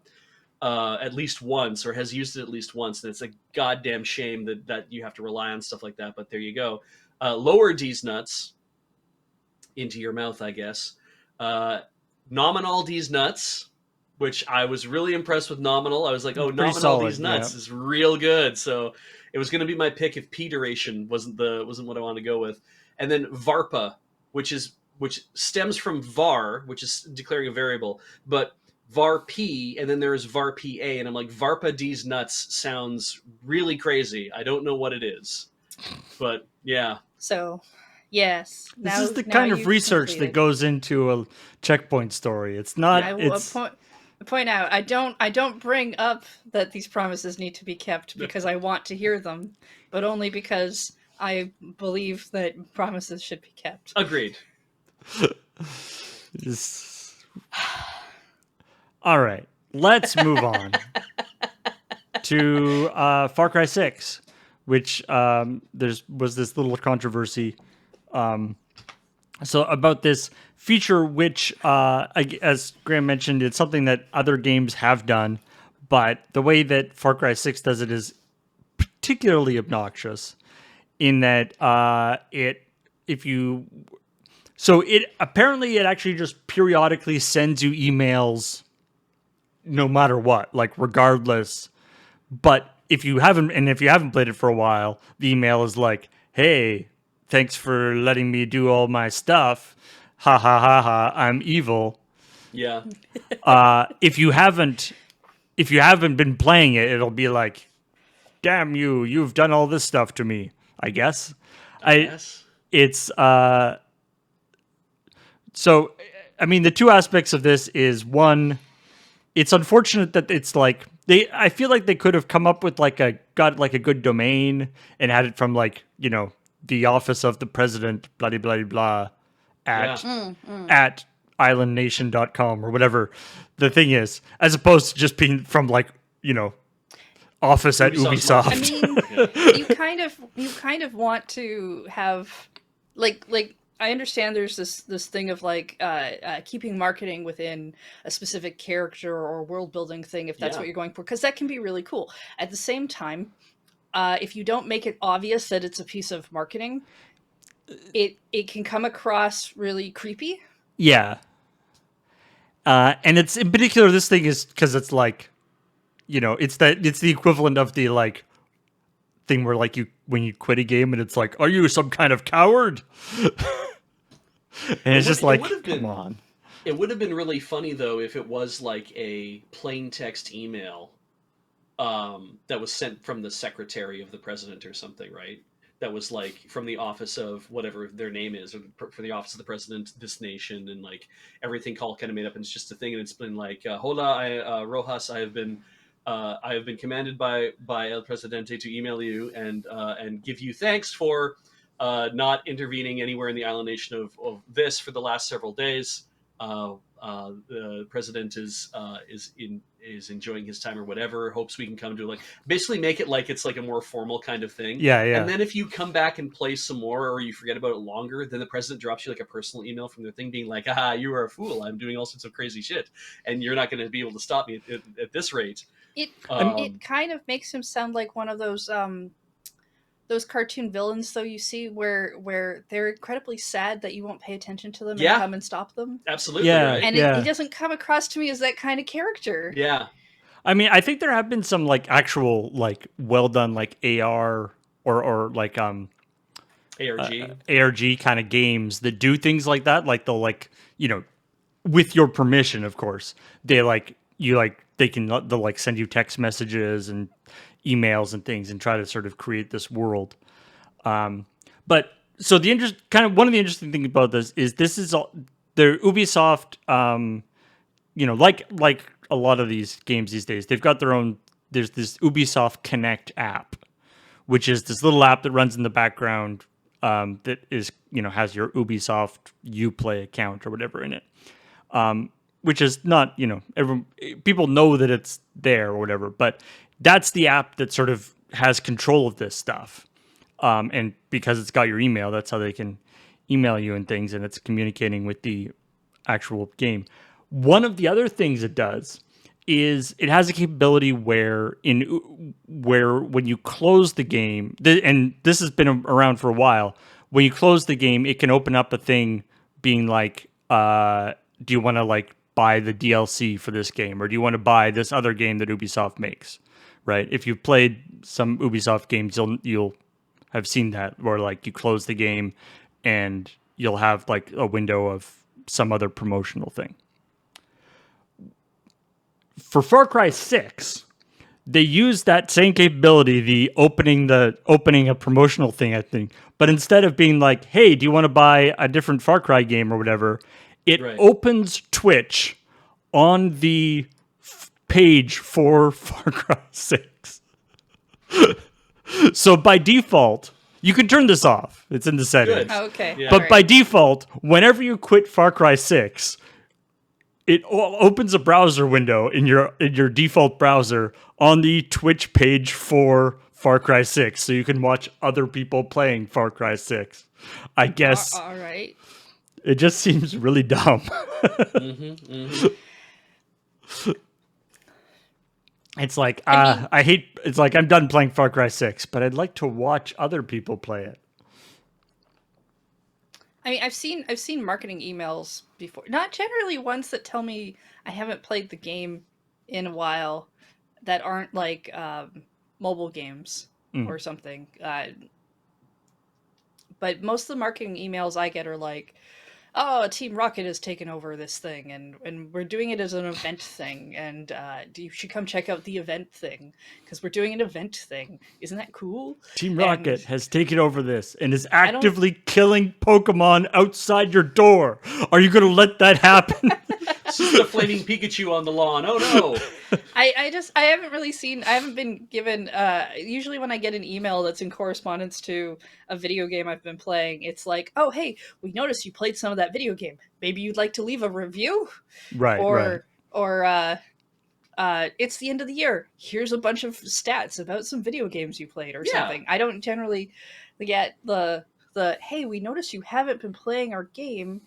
at least once, or has used it at least once. And it's a goddamn shame that you have to rely on stuff like that, but there you go. Lower D's nuts into your mouth, I guess. Nominal D's nuts, which I was really impressed with nominal. I was like, oh, Pretty nominal solid, D's nuts is real good. So it was going to be my pick if P duration wasn't what I wanted to go with. And then varpa, which stems from var, which is declaring a variable, but var p, and then there's var pa, and I'm like, varpa D's nuts sounds really crazy. I don't know what it is, but yeah. So, yes. This is the kind of research that goes into a CheckPoint story. It's not. I will point out, I don't bring up that these promises need to be kept because I want to hear them, but only because I believe that promises should be kept. Agreed. All right, let's move on to Far Cry 6, which was this little controversy. So about this feature, which, as Graham mentioned, it's something that other games have done, but the way that Far Cry 6 does it is particularly obnoxious. In that it actually just periodically sends you emails no matter what, like regardless. But if you haven't played it for a while, the email is like, hey, thanks for letting me do all my stuff. Ha ha ha ha, I'm evil. Yeah. If you haven't been playing it, it'll be like, damn you, you've done all this stuff to me. I guess. It's so I mean, the two aspects of this is, one, it's unfortunate that it's like I feel like they could have come up with got a good domain and had it from the office of the president, blah blah blah blah, at islandnation.com or whatever the thing is, as opposed to just being from office at Ubisoft. I mean, you kind of want to have like I understand there's this thing of like keeping marketing within a specific character or world building thing if that's Yeah. what you're going for, because that can be really cool. At the same time, if you don't make it obvious that it's a piece of marketing, it can come across really creepy. Yeah. And it's in particular, this thing is because it's like, it's the equivalent of the like thing where like when you quit a game and it's like, are you some kind of coward? And it's just like, come on. It would have been really funny though if it was like a plain text email that was sent from the secretary of the president or something, right? That was like from the office of whatever their name is, or for the office of the president, this nation, and like everything all kind of made up, and it's just a thing, and it's been like, "Hola, Rojas, I have been commanded by El Presidente to email you and give you thanks for not intervening anywhere in the island nation of this for the last several days. The president is enjoying his time or whatever. Hopes we can come to like basically make it like it's like a more formal kind of thing. Yeah. And then if you come back and play some more or you forget about it longer, then the president drops you like a personal email from their thing being like, "Ah, you are a fool. I'm doing all sorts of crazy shit, and you're not going to be able to stop me at this rate." It kind of makes him sound like one of those cartoon villains though you see where they're incredibly sad that you won't pay attention to them Yeah. and come and stop them. Absolutely, Yeah. right? And Yeah. it doesn't come across to me as that kind of character. Yeah. I mean, I think there have been some like actual like well done like AR or like ARG. ARG kind of games that do things like that. Like they'll like, with your permission, of course, they like you like they'll like send you text messages and emails and things and try to sort of create this world. But so one of the interesting things about this is all the Ubisoft, like a lot of these games these days, they've got their own. There's this Ubisoft Connect app, which is this little app that runs in the background that is has your Ubisoft Uplay account or whatever in it. Which is not, people know that it's there or whatever, but that's the app that sort of has control of this stuff. And because it's got your email, that's how they can email you and things, and it's communicating with the actual game. One of the other things it does is it has a capability where when you close the game, and this has been around for a while, when you close the game, it can open up a thing being like, do you want to like buy the DLC for this game, or do you want to buy this other game that Ubisoft makes? Right? If you've played some Ubisoft games, you'll have seen that where like you close the game and you'll have like a window of some other promotional thing. For Far Cry 6, they use that same capability, the opening a promotional thing, I think. But instead of being like, "Hey, do you want to buy a different Far Cry game or whatever?" It opens Twitch on the page for Far Cry 6. So by default, you can turn this off. It's in the settings. Oh, okay. Yeah. But All by right. default, whenever you quit Far Cry 6, it opens a browser window in your default browser on the Twitch page for Far Cry 6, so you can watch other people playing Far Cry 6. I guess All right. it just seems really dumb. It's like it's like I'm done playing Far Cry 6, but I'd like to watch other people play it. I mean, I've seen marketing emails before. Not generally ones that tell me I haven't played the game in a while, that aren't like mobile games or something. But most of the marketing emails I get are like, "Oh, Team Rocket has taken over this thing, and we're doing it as an event thing, and you should come check out the event thing because we're doing an event thing. Isn't that cool?" Team And Rocket has taken over this and is actively killing Pokemon outside your door. Are you going to let that happen? This is the flaming Pikachu on the lawn. Oh no! I haven't been given. Usually, when I get an email that's in correspondence to a video game I've been playing, it's like, "Oh, hey, we noticed you played some of that video game. Maybe you'd like to leave a review." Right. Or it's the end of the year. Here's a bunch of stats about some video games you played or Yeah. something. I don't generally get the the, hey, we noticed you haven't been playing our game.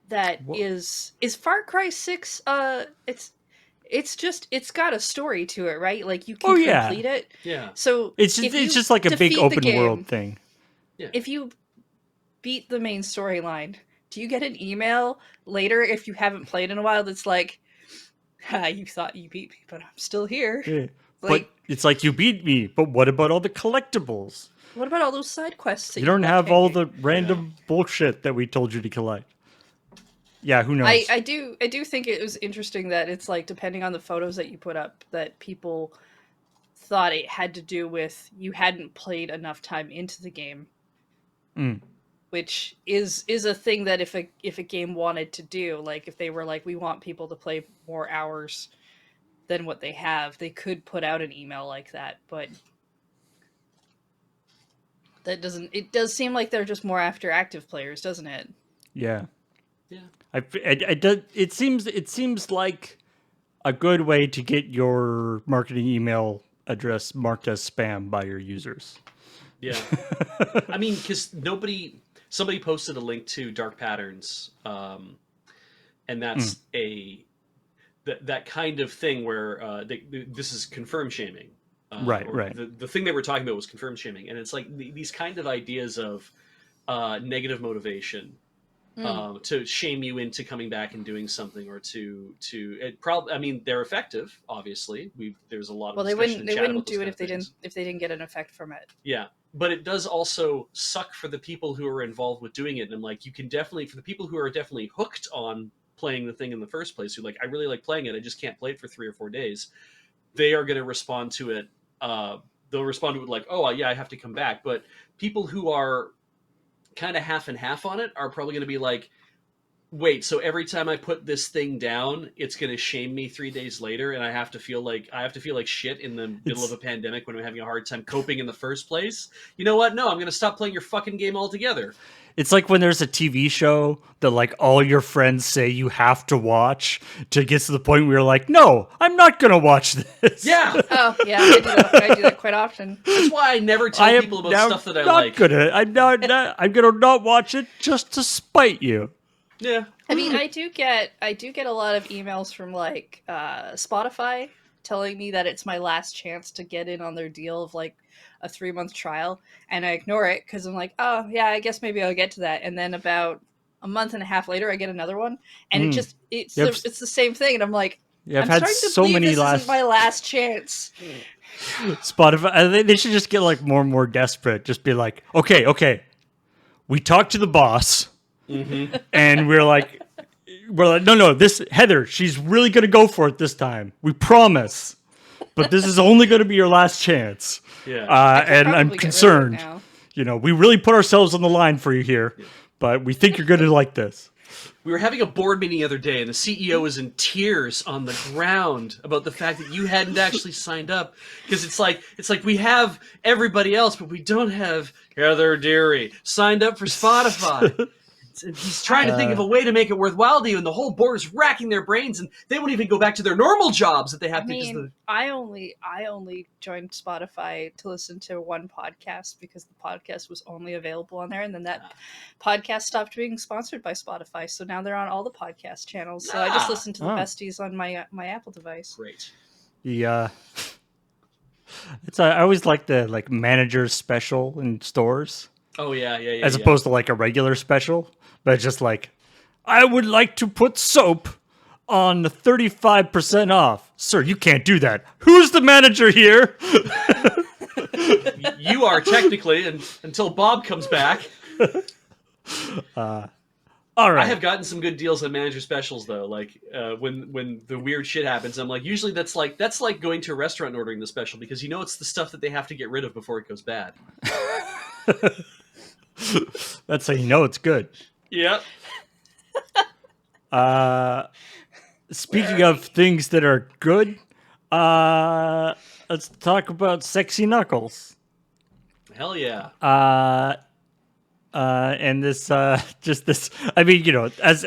That is Far Cry 6, it's got a story to it, right? Like you can complete it. Yeah. So it's just like a big open world thing. Yeah. If you beat the main storyline, do you get an email later if you haven't played in a while that's like, you thought you beat me, but I'm still here. Yeah. Like, But it's like, you beat me, but what about all the collectibles? what about all those side quests that You don't left have all hanging? the random bullshit that we told you to collect. Yeah, who knows? I do think it was interesting that it's like, depending on the photos that you put up, that people thought it had to do with you hadn't played enough time into the game. Which is a thing that if a game wanted to do, like if they were like, we want people to play more hours than what they have, they could put out an email like that, but that doesn't, it does seem like they're just more after active players, doesn't it? Yeah. Yeah. It seems like a good way to get your marketing email address marked as spam by your users. Yeah. I mean, because somebody posted a link to Dark Patterns, and that's that kind of thing where this is confirm shaming. Right. The thing they were talking about was confirm shaming, and it's like these kind of ideas of negative motivation to shame you into coming back and doing something, or to it probably. I mean, they're effective. Obviously, there's a lot of They discussion wouldn't and chat about do those it if kind of they didn't get an effect from it. Yeah. But it does also suck for the people who are involved with doing it. And I'm like, you can definitely, for the people who are definitely hooked on playing the thing in the first place, who like, I really like playing it, I just can't play it for 3 or 4 days, they are going to respond to it. They'll respond to it like, oh, yeah, I have to come back. But people who are kind of half and half on it are probably going to be like, wait, so every time I put this thing down, it's going to shame me 3 days later, and I have to feel like shit in the middle of a pandemic when I'm having a hard time coping in the first place. You know what? No, I'm going to stop playing your fucking game altogether. It's like when there's a TV show that like all your friends say you have to watch, to get to the point where you're like, no, I'm not going to watch this. Yeah. Oh yeah, I do that quite often. That's why I never tell people about stuff that I like. I'm gonna not watch it just to spite you. Yeah. I mean, I do get a lot of emails from like Spotify telling me that it's my last chance to get in on their deal of like a 3-month trial, and I ignore it because I'm like, oh yeah, I guess maybe I'll get to that. And then about a month and a half later, I get another one, and it's the same thing, and I'm like, yeah, I'm starting to believe this isn't my last chance. Spotify, they should just get like more and more desperate. Just be like, okay, we talked to the boss. Mm-hmm. And we're like, no, this Heather, she's really gonna go for it this time. We promise. But this is only gonna be your last chance. Yeah. And I'm concerned. You know, we really put ourselves on the line for you here, but we think you're gonna like this. We were having a board meeting the other day, and the CEO was in tears on the ground about the fact that you hadn't actually signed up, because it's like we have everybody else, but we don't have Heather Deary signed up for Spotify. He's trying to think of a way to make it worthwhile to you, and the whole board is racking their brains, and they won't even go back to their normal jobs that they have to. I only joined Spotify to listen to one podcast because the podcast was only available on there, and then that podcast stopped being sponsored by Spotify, so now they're on all the podcast channels. So I just listen to the besties on my Apple device. Great. Yeah. I always like the like manager special in stores. Oh yeah. As opposed to like a regular special. But it's just like, I would like to put soap on 35% off. Sir, you can't do that. Who's the manager here? You are technically, until Bob comes back. All right. I have gotten some good deals on manager specials though. Like when the weird shit happens, I'm like, usually that's like going to a restaurant and ordering the special, because you know it's the stuff that they have to get rid of before it goes bad. That's how you know it's good. Yep. Speaking of things that are good, let's talk about Sexy Knuckles. Hell yeah. And this, just this. I mean, you know, as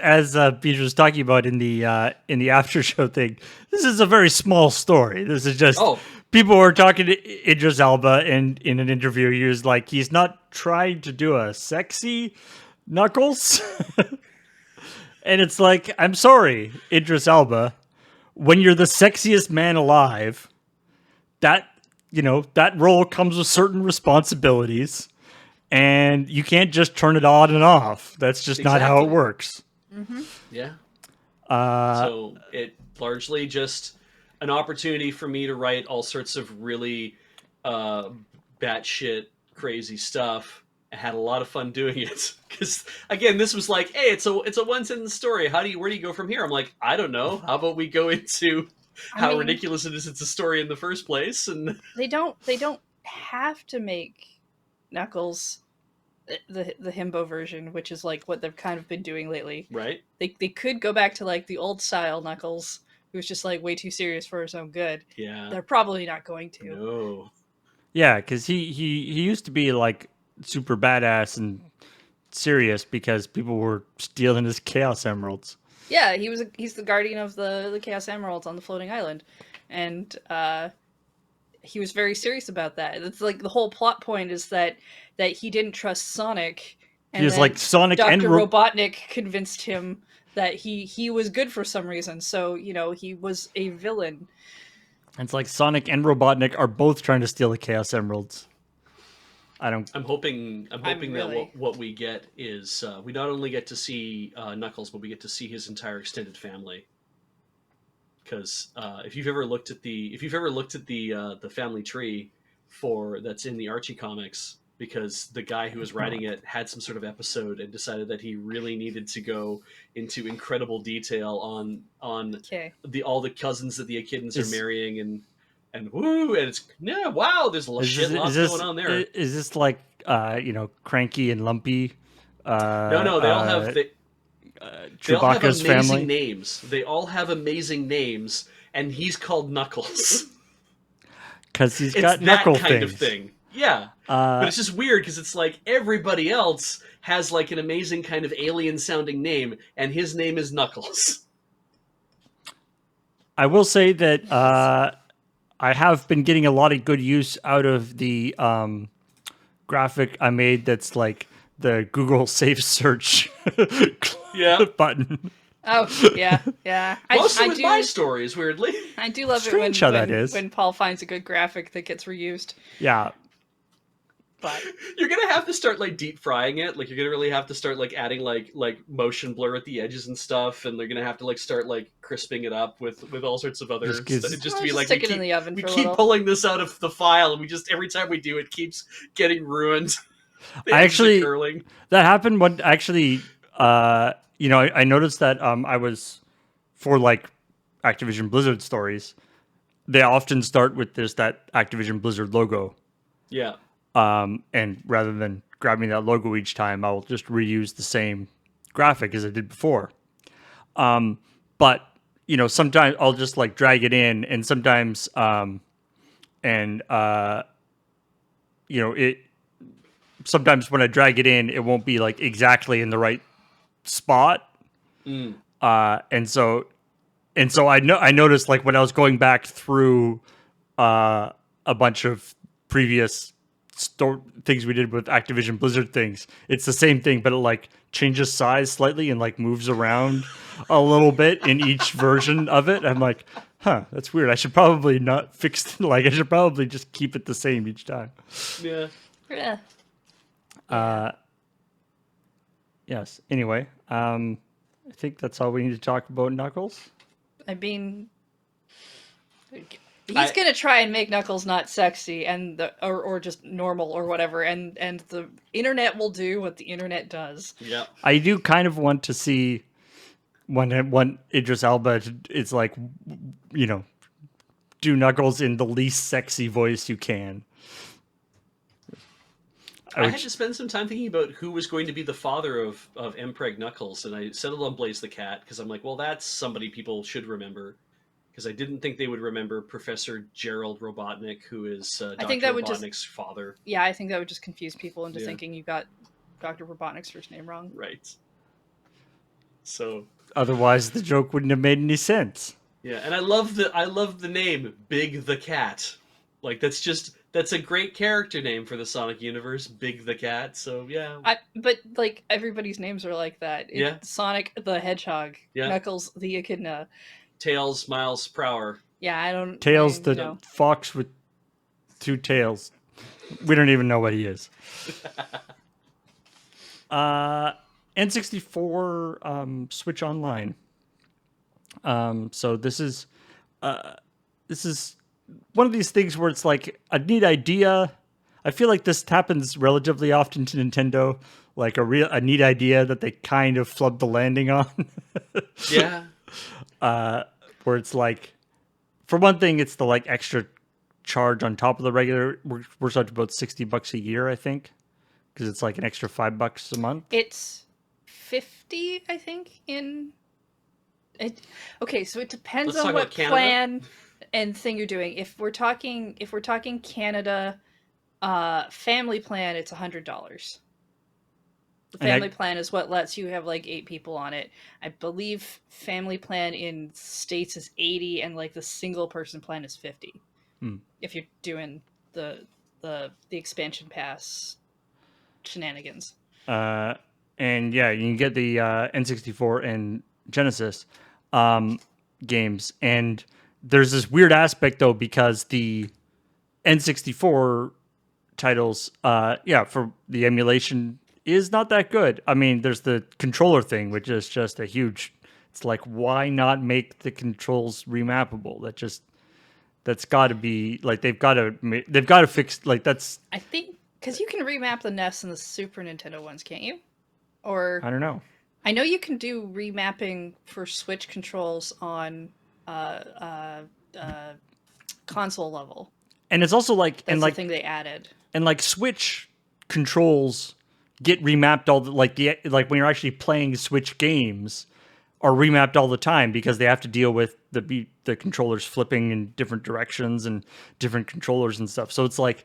Peter was talking about in the after show thing, this is a very small story. This is just people were talking to Idris Elba, and in an interview, he was like, he's not trying to do a sexy Knuckles. And it's like, I'm sorry, Idris Elba, when you're the sexiest man alive, that that role comes with certain responsibilities, and you can't just turn it on and off. That's just not how it Exactly. works. Yeah. So it largely just an opportunity for me to write all sorts of really batshit crazy stuff. I had a lot of fun doing it because again, this was like, hey, it's a one sentence story. Where do you go from here? I'm like, I don't know. How about we go into how ridiculous it is it's a story in the first place? And they don't have to make Knuckles the himbo version, which is like what they've kind of been doing lately. right? They could go back to like the old style Knuckles, who was just like way too serious for his own good. Yeah. They're probably not going to. No. Yeah, because he used to be like super badass and serious because people were stealing his Chaos Emeralds. Yeah, he's the guardian of the Chaos Emeralds on the floating island, and he was very serious about that. It's like the whole plot point is that he didn't trust Sonic, and He was then like Sonic and Dr. Robotnik convinced him that he was good for some reason. So he was a villain. It's like Sonic and Robotnik are both trying to steal the Chaos Emeralds. I'm hoping really- that what we get is we not only get to see Knuckles, but we get to see his entire extended family. Because if you've ever looked at the family tree that's in the Archie comics, because the guy who was writing it had some sort of episode and decided that he really needed to go into incredible detail on Okay. all the cousins that the Echidnas are marrying and woo, and it's wow, there's a lots going on there. Is this like Cranky and Lumpy? No, they all have Chewbacca's amazing family names. They all have amazing names, and he's called Knuckles. because he's It's got that knuckle kind things. of thing. Yeah, but it's just weird because it's like everybody else has like an amazing kind of alien-sounding name, and his name is Knuckles. I will say that I have been getting a lot of good use out of the graphic I made. That's like the Google Safe Search Yeah. button. Oh yeah. Mostly with my stories, weirdly. I do love Strange it how that is. when Paul finds a good graphic that gets reused. Yeah, But You're gonna have to start like deep frying it. Like you're gonna really have to start like adding like motion blur at the edges and stuff, and they're gonna have to like start like crisping it up with all sorts of other Just 'cause- stuff. Just to Or be just like stick it in the oven we for a keep little. pulling this out of the file, and we just every time we do it keeps getting ruined. The I edges are actually- curling. that happened when actually I noticed that I was for like Activision Blizzard stories. They often start with that Activision Blizzard logo. Yeah. And rather than grabbing that logo each time, I'll just reuse the same graphic as I did before. But sometimes I'll just like drag it in, and sometimes sometimes when I drag it in, it won't be like exactly in the right spot. And so I noticed like when I was going back through a bunch of previous things we did with Activision Blizzard things, it's the same thing, but it like changes size slightly and like moves around a little bit in each version of it. I'm like, that's weird. I should probably not fix I should probably just keep it the same each time. Yeah. yeah. Yes. Anyway, I think that's all we need to talk about Knuckles. I mean, he's gonna try and make Knuckles not sexy or just normal or whatever, and the internet will do what the internet does. Yeah. I do kind of want to see when Idris Elba is like, do Knuckles in the least sexy voice you can. I had to spend some time thinking about who was going to be the father of Mpreg Knuckles, and I settled on Blaze the Cat because I'm like, well, that's somebody people should remember. Because I didn't think they would remember Professor Gerald Robotnik, who is Dr. I think that would Robotnik's father. Yeah, I think that would just confuse people into Yeah. thinking you got Dr. Robotnik's first name wrong. Right. So Otherwise, the joke wouldn't have made any sense. yeah, and I love the name Big the Cat. Like that's a great character name for the Sonic universe, Big the Cat. So yeah, But like everybody's names are like that. It's Yeah. Sonic the Hedgehog, Yeah. Knuckles the Echidna. Tails, Miles, Prower. Yeah, I don't. Tails, I, the you know, fox with two tails. We don't even know what he is. N64 Switch Online. So this is one of these things where it's like a neat idea. I feel like this happens relatively often to Nintendo, like a neat idea that they kind of flubbed the landing on. Yeah. Where it's like, for one thing, it's the like extra charge on top of the regular. We're talking about $60 a year, I think, because it's like an extra $5 a month. it's 50, I think. Okay, so it depends Let's on talk what about Canada. plan and thing you're doing. If we're talking Canada, family plan, it's $100. The And family plan is what lets you have like 8 people on it. I believe family plan in states is 80, and like the single person plan is 50. If you're doing the expansion pass shenanigans. And yeah, you can get the N64 and Genesis games, and there's this weird aspect though because the N64 titles, for the emulation is not that good. I mean, there's the controller thing, which is just a huge. It's like, why not make the controls remappable? That's got to be like they've got to fix like that's. I think because you can remap the NES and the Super Nintendo ones, can't you? Or I don't know. I know you can do remapping for Switch controls on console level. And it's also like That's and like the thing they added. and like Switch controls get remapped all the like when you're actually playing Switch games are remapped all the time because they have to deal with the controllers flipping in different directions and different controllers and stuff. So it's like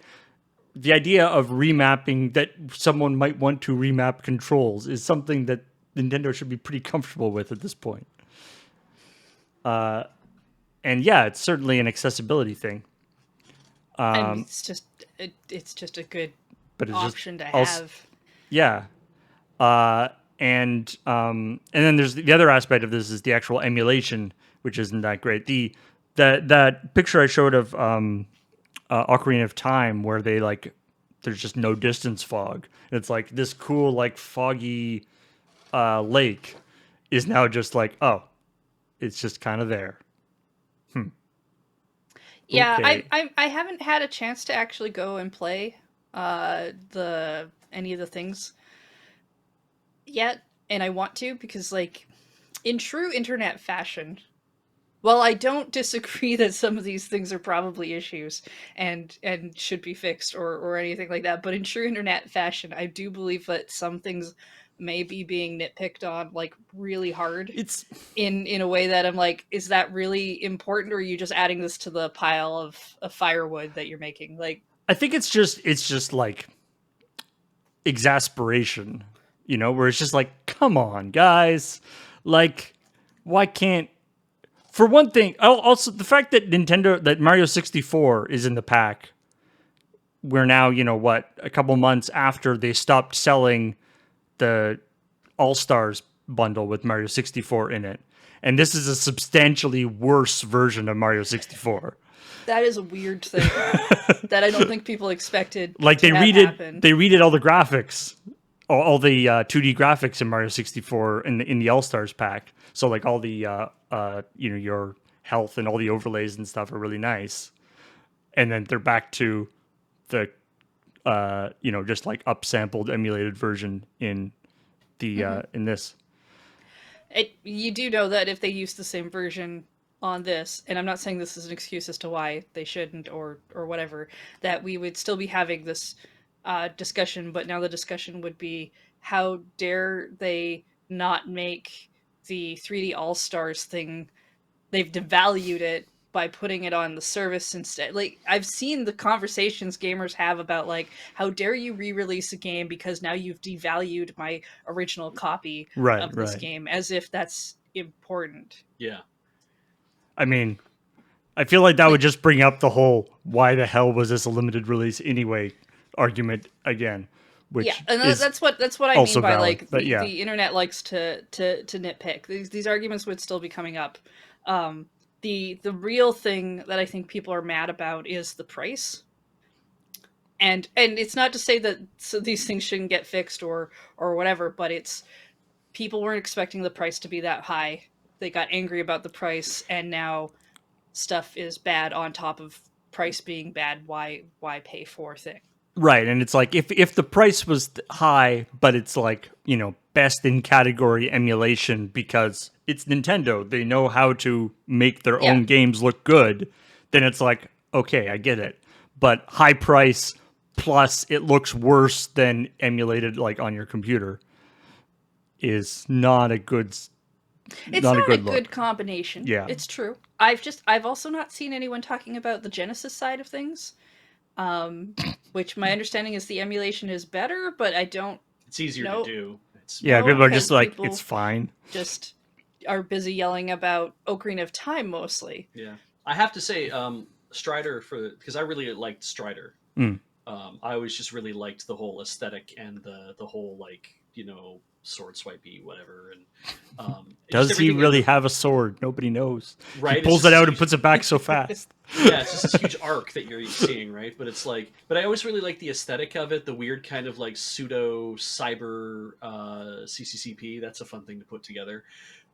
the idea of remapping that someone might want to remap controls is something that Nintendo should be pretty comfortable with at this point. And yeah, it's certainly an accessibility thing. I mean, it's just a good But it's option just to have. Yeah. And then there's the other aspect of this is the actual emulation, which isn't that great. That picture I showed of Ocarina of Time, where they like there's just no distance fog. It's like this cool like foggy lake is now just like, oh, it's just kind of there. Yeah, Okay. I haven't had a chance to actually go and play any of the things yet, and I want to because like in true internet fashion, while I don't disagree that some of these things are probably issues and should be fixed or anything like that, but in true internet fashion, I do believe that some things may be being nitpicked on like really hard It's in a way that I'm like, is that really important, or are you just adding this to the pile of firewood that you're making? Like, I think it's just like exasperation, where it's just like, come on, guys, like, why can't? For one thing, also the fact that Mario 64 is in the pack. We're now, a couple months after they stopped selling the All Stars bundle with Mario 64 in it, and this is a substantially worse version of Mario 64. that is a weird thing that I don't think people expected. Like to have happen. they redid all the graphics, all the 2D graphics in Mario 64 in the All Stars pack. So like all the your health and all the overlays and stuff are really nice. And then they're back to the just like upsampled emulated version in the in this. You do know that if they use the same version on this, and I'm not saying this is an excuse as to why they shouldn't or whatever, that we would still be having this discussion, but now the discussion would be, how dare they not make the 3D All-Stars thing, they've devalued it by putting it on the service instead. Like, I've seen the conversations gamers have about like, how dare you re-release a game because now you've devalued my original copy Right, of this right. game, as if that's important. Yeah. I mean, I feel like that would just bring up the whole "why the hell was this a limited release anyway" argument again, which Yeah, and is that's what I also mean by valid, like but yeah. the internet likes to nitpick. These arguments would still be coming up. The real thing that I think people are mad about is the price. And it's not to say that these things shouldn't get fixed or whatever, but it's people weren't expecting the price to be that high. They got angry about the price, and now stuff is bad on top of price being bad. Why pay for thing? Right, and it's like if the price was high, but it's like, you know, best in category emulation because it's Nintendo, they know how to make their Yeah. own games look good, then it's like, okay, I get it. But high price plus it looks worse than emulated like on your computer is not a good It's not a good good look. combination. Yeah. It's true. I've also not seen anyone talking about the Genesis side of things. Which my understanding is the emulation is better, but I don't It's easier know. to do. It's Yeah, No, people are just because like, people it's fine. just are busy yelling about Ocarina of Time mostly. Yeah, I have to say, Strider because I really liked Strider. Mm. I always just really liked the whole aesthetic and the whole like sword swipey whatever and just Does he everything really have a sword? Nobody knows. Right, He it's pulls just it out huge. and puts it back so fast. Yeah, it's just this huge arc that you're seeing, right? But it's like, but I always really like the aesthetic of it, the weird kind of like pseudo cyber CCCP. That's a fun thing to put together,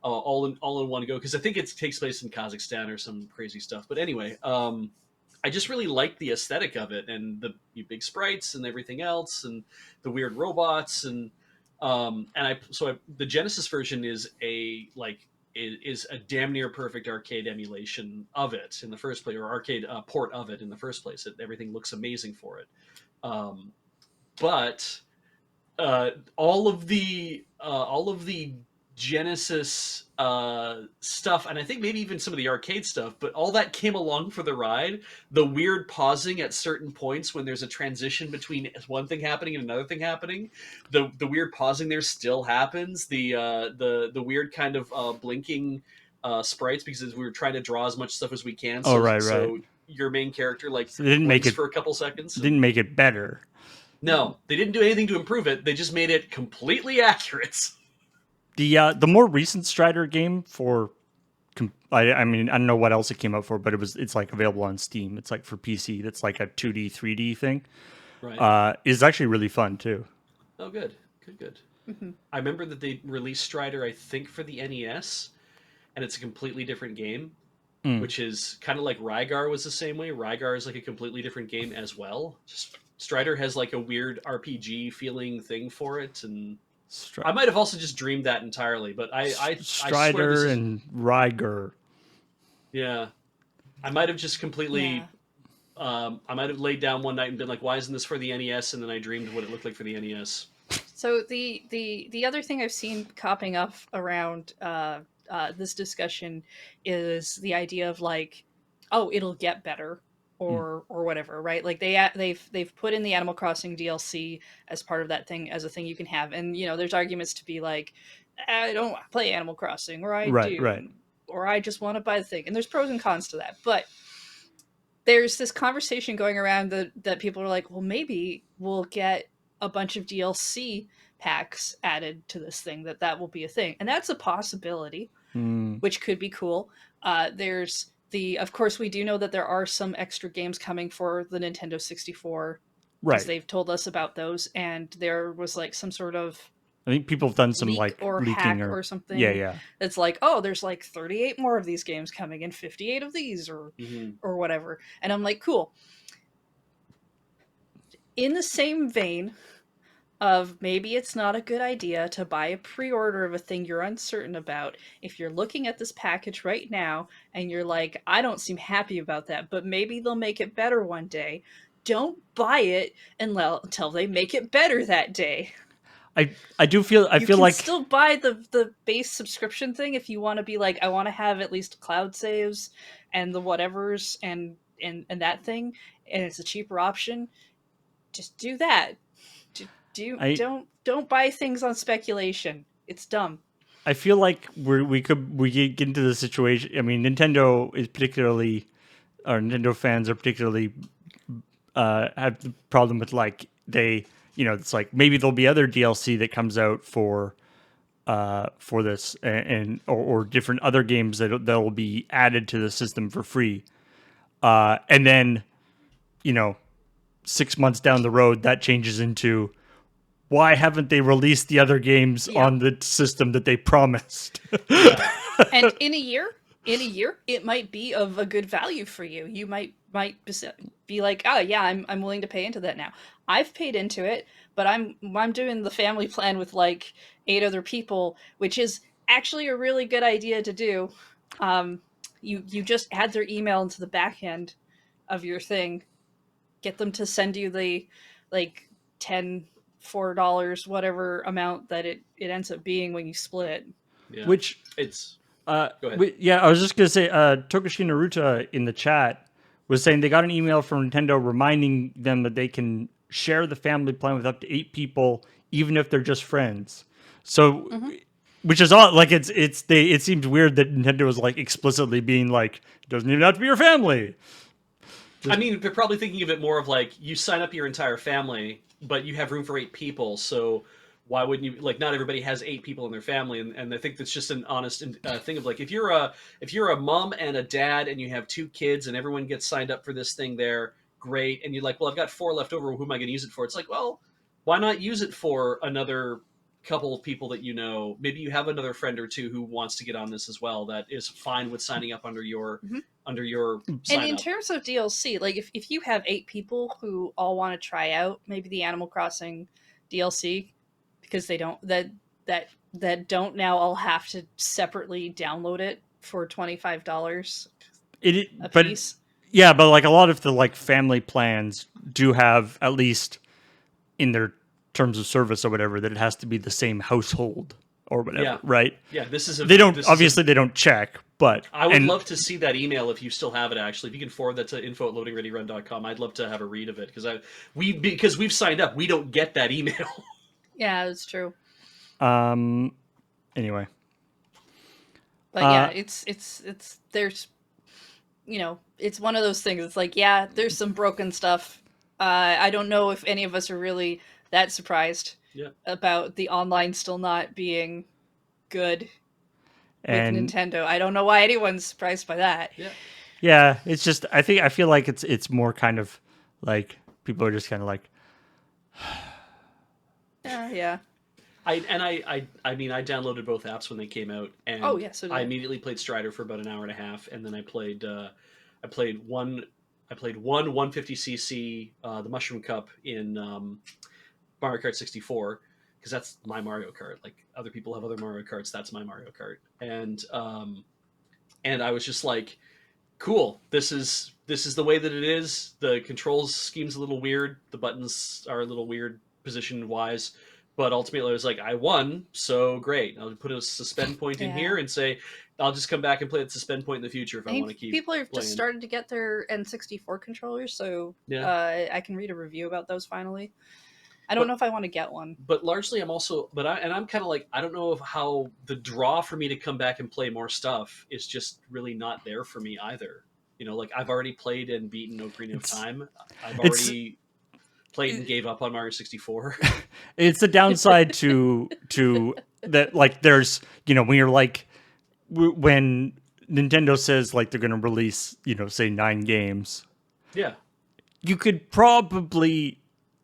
all in one go. Because I think it takes place in Kazakhstan or some crazy stuff. But anyway, I just really liked the aesthetic of it and the big sprites and everything else and the weird robots the Genesis version is a damn near perfect arcade emulation of it in the first place, or arcade port of it in the first place. Everything looks amazing for it, but all of the Genesis stuff, and I think maybe even some of the arcade stuff, but all that came along for the ride. The weird pausing at certain points when there's a transition between one thing happening and another thing happening, the weird pausing there still happens. The weird kind of blinking sprites because we were trying to draw as much stuff as we can. Oh, So right. so your main character like So they didn't make blinks it for a couple seconds. didn't make it better. No, they didn't do anything to improve it. They just made it completely accurate. The more recent Strider game for, I mean, I don't know what else it came out for, but it's like available on Steam. It's like for PC. That's like a 2D 3D thing. Right. Is actually really fun too. Oh, good. I remember that they released Strider, I think, for the NES, and it's a completely different game, which is kind of like Rygar was the same way. Rygar is like a completely different game as well. Just Strider has like a weird RPG feeling thing for it, and I might have also just dreamed that entirely, but I Strider swear this is, and Rygar. yeah, I might have just completely. Yeah. I might have laid down one night and been like, "Why isn't this for the NES?" And then I dreamed what it looked like for the NES. So the other thing I've seen copping up around this discussion is the idea of like, oh, it'll get better or whatever, right? Like they've put in the Animal Crossing DLC as part of that thing as a thing you can have, and there's arguments to be like, I don't play Animal Crossing, or I Right, do, right. or I just want to buy the thing, and there's pros and cons to that, but there's this conversation going around that people are like, well, maybe we'll get a bunch of DLC packs added to this thing, that will be a thing, and that's a possibility, which could be cool. There's of course, we do know that there are some extra games coming for the Nintendo 64, because Right. they've told us about those, and there was like some sort of I think people have done some leak like or leaking hack or something. Yeah. It's like, oh, there's like 38 more of these games coming and 58 of these or whatever. And I'm like, cool. In the same vein of maybe it's not a good idea to buy a pre-order of a thing you're uncertain about, if you're looking at this package right now and you're like, I don't seem happy about that, but maybe they'll make it better one day, don't buy it until they make it better that day. I do feel You feel can like still buy the base subscription thing if you want to be like, I want to have at least cloud saves and the whatevers and that thing, and it's a cheaper option. Just do that. Don't buy things on speculation. It's dumb. I feel like we get into the situation. I mean, Nintendo is particularly Nintendo fans are particularly have the problem with, like, they, it's like maybe there'll be other DLC that comes out for this, or different other games that will be added to the system for free, and then 6 months down the road that changes into, why haven't they released the other games Yeah. on the system that they promised? And in a year, it might be of a good value for you. You might be like, oh yeah, I'm willing to pay into that now. I've paid into it, but I'm doing the family plan with like 8 other people, which is actually a really good idea to do. You just add their email into the back end of your thing, get them to send you the like $4, whatever amount that it ends up being when you split it. Yeah. Which it's Uh, Go ahead. yeah, I was just gonna say, Tokushi Naruto in the chat was saying they got an email from Nintendo reminding them that they can share the family plan with up to 8 people, even if they're just friends. So, which is all like it seems weird that Nintendo was like explicitly being like, it doesn't even have to be your family. I mean, they're probably thinking of it more of like, you sign up your entire family, but you have room for 8 people, so why wouldn't you, like, not everybody has 8 people in their family, and I think that's just an honest thing of like, if you're a mom and a dad and you have 2 kids and everyone gets signed up for this thing there, great, and you're like, well, I've got 4 left over, who am I going to use it for? It's like, well, why not use it for another couple of people that you know? Maybe you have another friend or two who wants to get on this as well, that is fine with signing up under your sign And in up. terms of DLC, like if you have 8 people who all want to try out maybe the Animal Crossing DLC, because they don't that don't now all have to separately download it for $25 a But piece. yeah, but like a lot of the like family plans do have, at least in their terms of service or whatever, that it has to be the same household or whatever, Yeah. right? Yeah, this is a. They don't this is obviously they don't check, but I would love to see that email if you still have it. Actually, if you can forward that to info@loadingreadyrun.com, I'd love to have a read of it because we've signed up, we don't get that email. Yeah, it's true. Anyway. But yeah, it's there's it's one of those things. It's like, yeah, there's some broken stuff. I don't know if any of us are really that surprised about the online still not being good with And Nintendo. I don't know why anyone's surprised by that. yeah, it's just I feel like it's more kind of like people are just kind of like, Yeah. I mean, I downloaded both apps when they came out, and Oh, yeah, so did I I. immediately played Strider for about an hour and a half, and then I played one 150cc the Mushroom Cup in Mario Kart 64, because that's my Mario Kart. Like, other people have other Mario Karts, that's my Mario Kart, and I was just like, cool, this is the way that it is. The controls scheme's a little weird, the buttons are a little weird position wise, but ultimately I was like, I won, so great. I'll put a suspend point in here and say I'll just come back and play at suspend point in the future if I want to keep people have playing. just started to get their N64 controllers, so I can read a review about those finally. I don't know if I want to get one. But largely I'm also I'm kind of like, I don't know how the draw for me to come back and play more stuff is just really not there for me either. Like, I've already played and beaten Ocarina of Time. I've already played and gave up on Mario 64. it's the downside to that, like, there's when you're like when Nintendo says like they're going to release say 9 games, Yeah. you could probably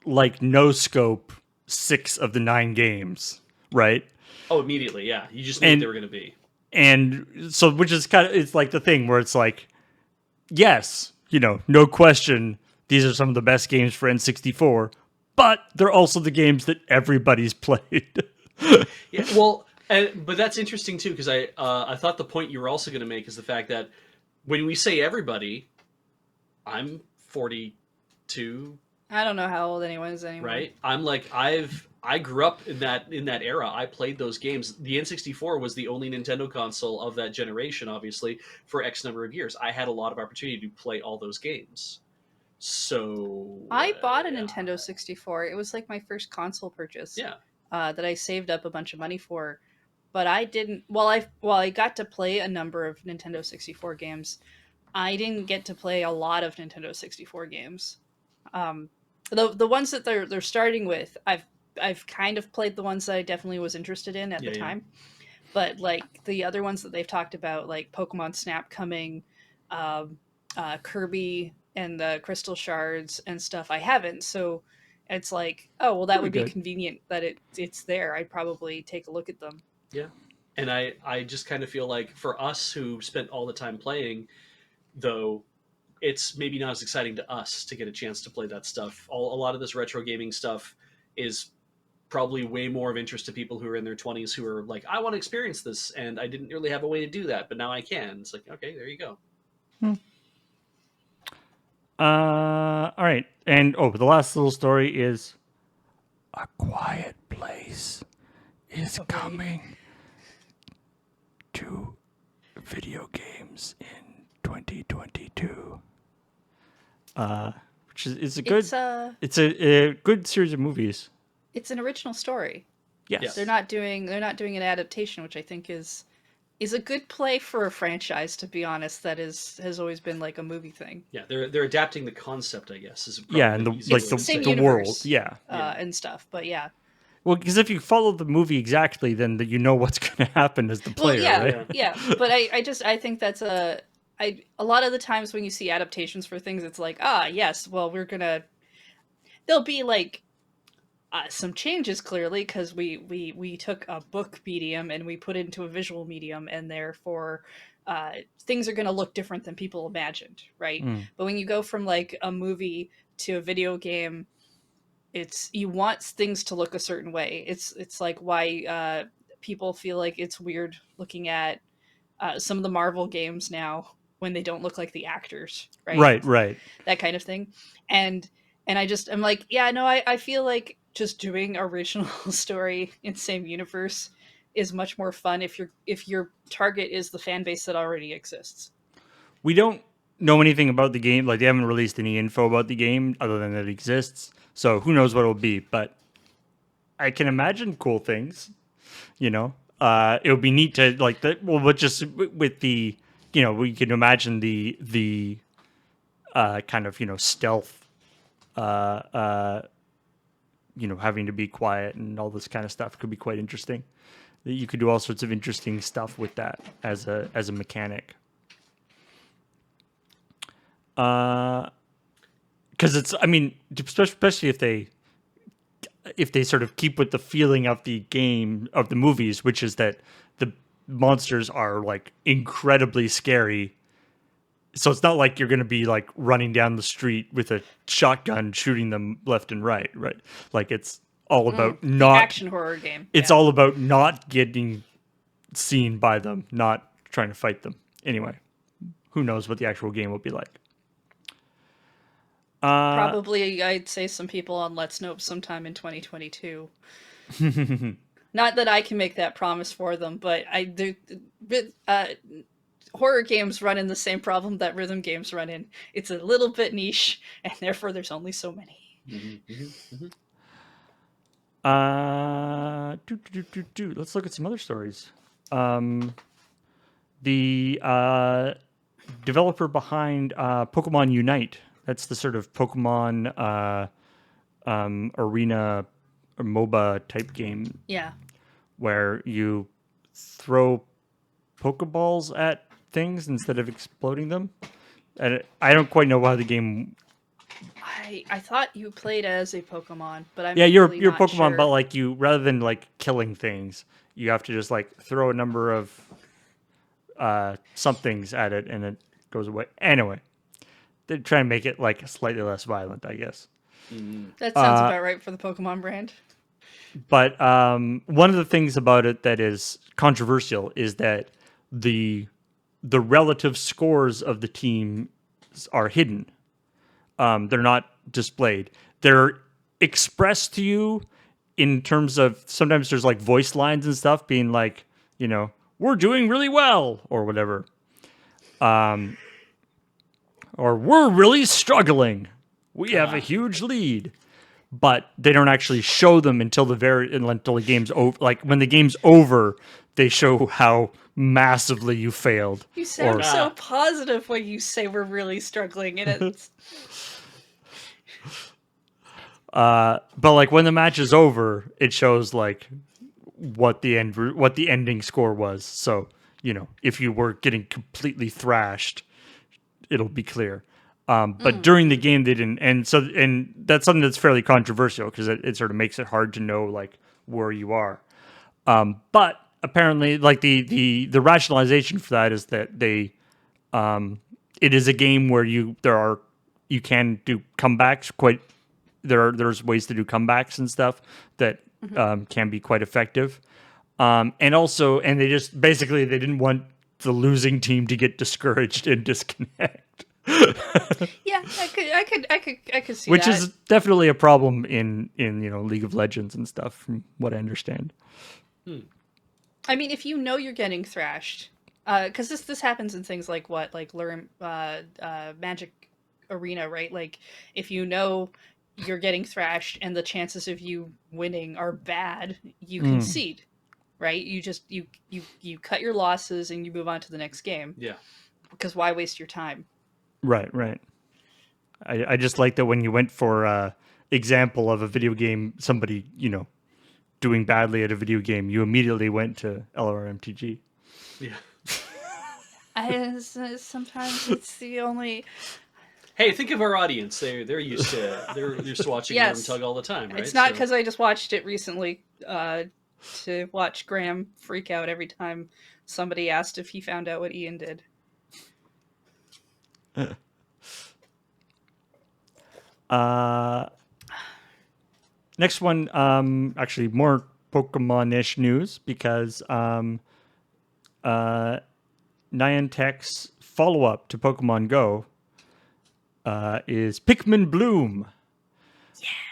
like no scope 6 of the 9 games, right? Oh, immediately, yeah. You just knew what they were going to be. And so, which is kind of, it's like the thing where it's like, yes, no question, these are some of the best games for N64, but they're also the games that everybody's played. Yeah, well, but that's interesting too, because I thought the point you were also going to make is the fact that when we say everybody, I'm 42. I don't know how old anyone is anymore. Right? I'm like, I grew up in that era. I played those games. The N64 was the only Nintendo console of that generation, obviously, for X number of years. I had a lot of opportunity to play all those games. So I bought a Nintendo 64. It was like my first console purchase. Yeah. That I saved up a bunch of money for, but I didn't. Well, I got to play a number of Nintendo 64 games. I didn't get to play a lot of Nintendo 64 games. The ones that they're starting with, I've kind of played the ones that I definitely was interested in at the time. But like the other ones that they've talked about, like Pokemon Snap coming, um, Kirby and the Crystal Shards and stuff, I haven't. So it's like, oh well, that would be good. convenient that it's there. I'd probably take a look at them. Yeah. And I just kind of feel like for us who spent all the time playing, though, it's maybe not as exciting to us to get a chance to play that stuff. A lot of this retro gaming stuff is probably way more of interest to people who are in their 20s who are like, I want to experience this, and I didn't really have a way to do that, but now I can. It's like, okay, there you go. All right. And the last little story is A Quiet Place is coming to video games in 2022. Which is a good. It's a good series of movies. It's an original story. Yes. Yes. They're not doing an adaptation, which I think is a good play for a franchise, to be honest, that has always been like a movie thing. Yeah, they're adapting the concept, I guess. Is Yeah, and the easier like way the, to say. the world. Yeah. And stuff. But yeah. Well, because if you follow the movie exactly, then you know what's going to happen as the player, right? Yeah. But I think that's a lot of the times when you see adaptations for things, it's like, yes, well, there'll be like some changes clearly because we took a book medium and we put it into a visual medium, and therefore things are going to look different than people imagined, right? But when you go from like a movie to a video game, you want things to look a certain way. It's like why people feel like it's weird looking at some of the Marvel games now when they don't look like the actors, right? Right. That kind of thing. And I'm like, yeah, no, I feel like just doing original story in same universe is much more fun if your target is the fan base that already exists. We don't know anything about the game. Like, they haven't released any info about the game other than that it exists. So who knows what it'll be, but I can imagine cool things, you know? It would be neat to like that. Well, but just with the, we can imagine the kind of, stealth, having to be quiet and all this kind of stuff could be quite interesting. You could do all sorts of interesting stuff with that as a mechanic. Because it's, I mean, especially if they sort of keep with the feeling of the game, of the movies, which is that the monsters are like incredibly scary. So it's not like you're going to be like running down the street with a shotgun shooting them left and right? Like it's all about not action horror game. It's all about not getting seen by them, not trying to fight them. Anyway, who knows what the actual game will be like. Probably, I'd say some people on Let's Nope sometime in 2022. Not that I can make that promise for them, but horror games run in the same problem that rhythm games run in. It's a little bit niche, and therefore there's only so many. Let's look at some other stories. The developer behind Pokemon Unite. That's the sort of Pokemon arena or MOBA type game. Yeah. Where you throw Pokeballs at things instead of exploding them. And I don't quite know how the game. I thought you played as a Pokemon, but I'm you're really not Pokemon, sure. but like you, rather than like killing things, you have to just like throw a number of somethings at it, and it goes away. Anyway, they try and make it like slightly less violent, I guess. That sounds about right for the Pokemon brand. But one of the things about it that is controversial is that the relative scores of the team are hidden. They're not displayed. They're expressed to you in terms of, sometimes there's like voice lines and stuff being like, we're doing really well or whatever. Or we're really struggling. We have a huge lead. but they don't actually show them until the game's over. Like when the game's over, they show how massively you failed. You sound Or- so positive when you say we're really struggling, and it's But like when the match is over, it shows like what the ending score was. So if you were getting completely thrashed, it'll be clear. But during the game, they didn't, and that's something that's fairly controversial because it sort of makes it hard to know like where you are. But apparently, like the rationalization for that is that it is a game where you can do comebacks quite. There's ways to do comebacks and stuff that can be quite effective. And they just basically they didn't want the losing team to get discouraged and disconnect. yeah. I could see Which that. is definitely a problem in League of Legends and stuff, from what I understand. I mean, if you know you're getting thrashed, because this happens in things like Magic Arena, right? Like if you know you're getting thrashed and the chances of you winning are bad, you concede, right? You just you cut your losses and you move on to the next game. Yeah. Because why waste your time? Right. I just like that when you went for example of a video game, somebody doing badly at a video game, you immediately went to LRMTG. Yeah. Sometimes it's the only. Hey, think of our audience. They're used to watching Yes. Worm Tug all the time, right? It's not So- because I just watched it recently. To watch Graham freak out every time somebody asked if he found out what Ian did. Next one, actually more Pokemon-ish news because Niantic's follow-up to Pokemon Go is Pikmin Bloom,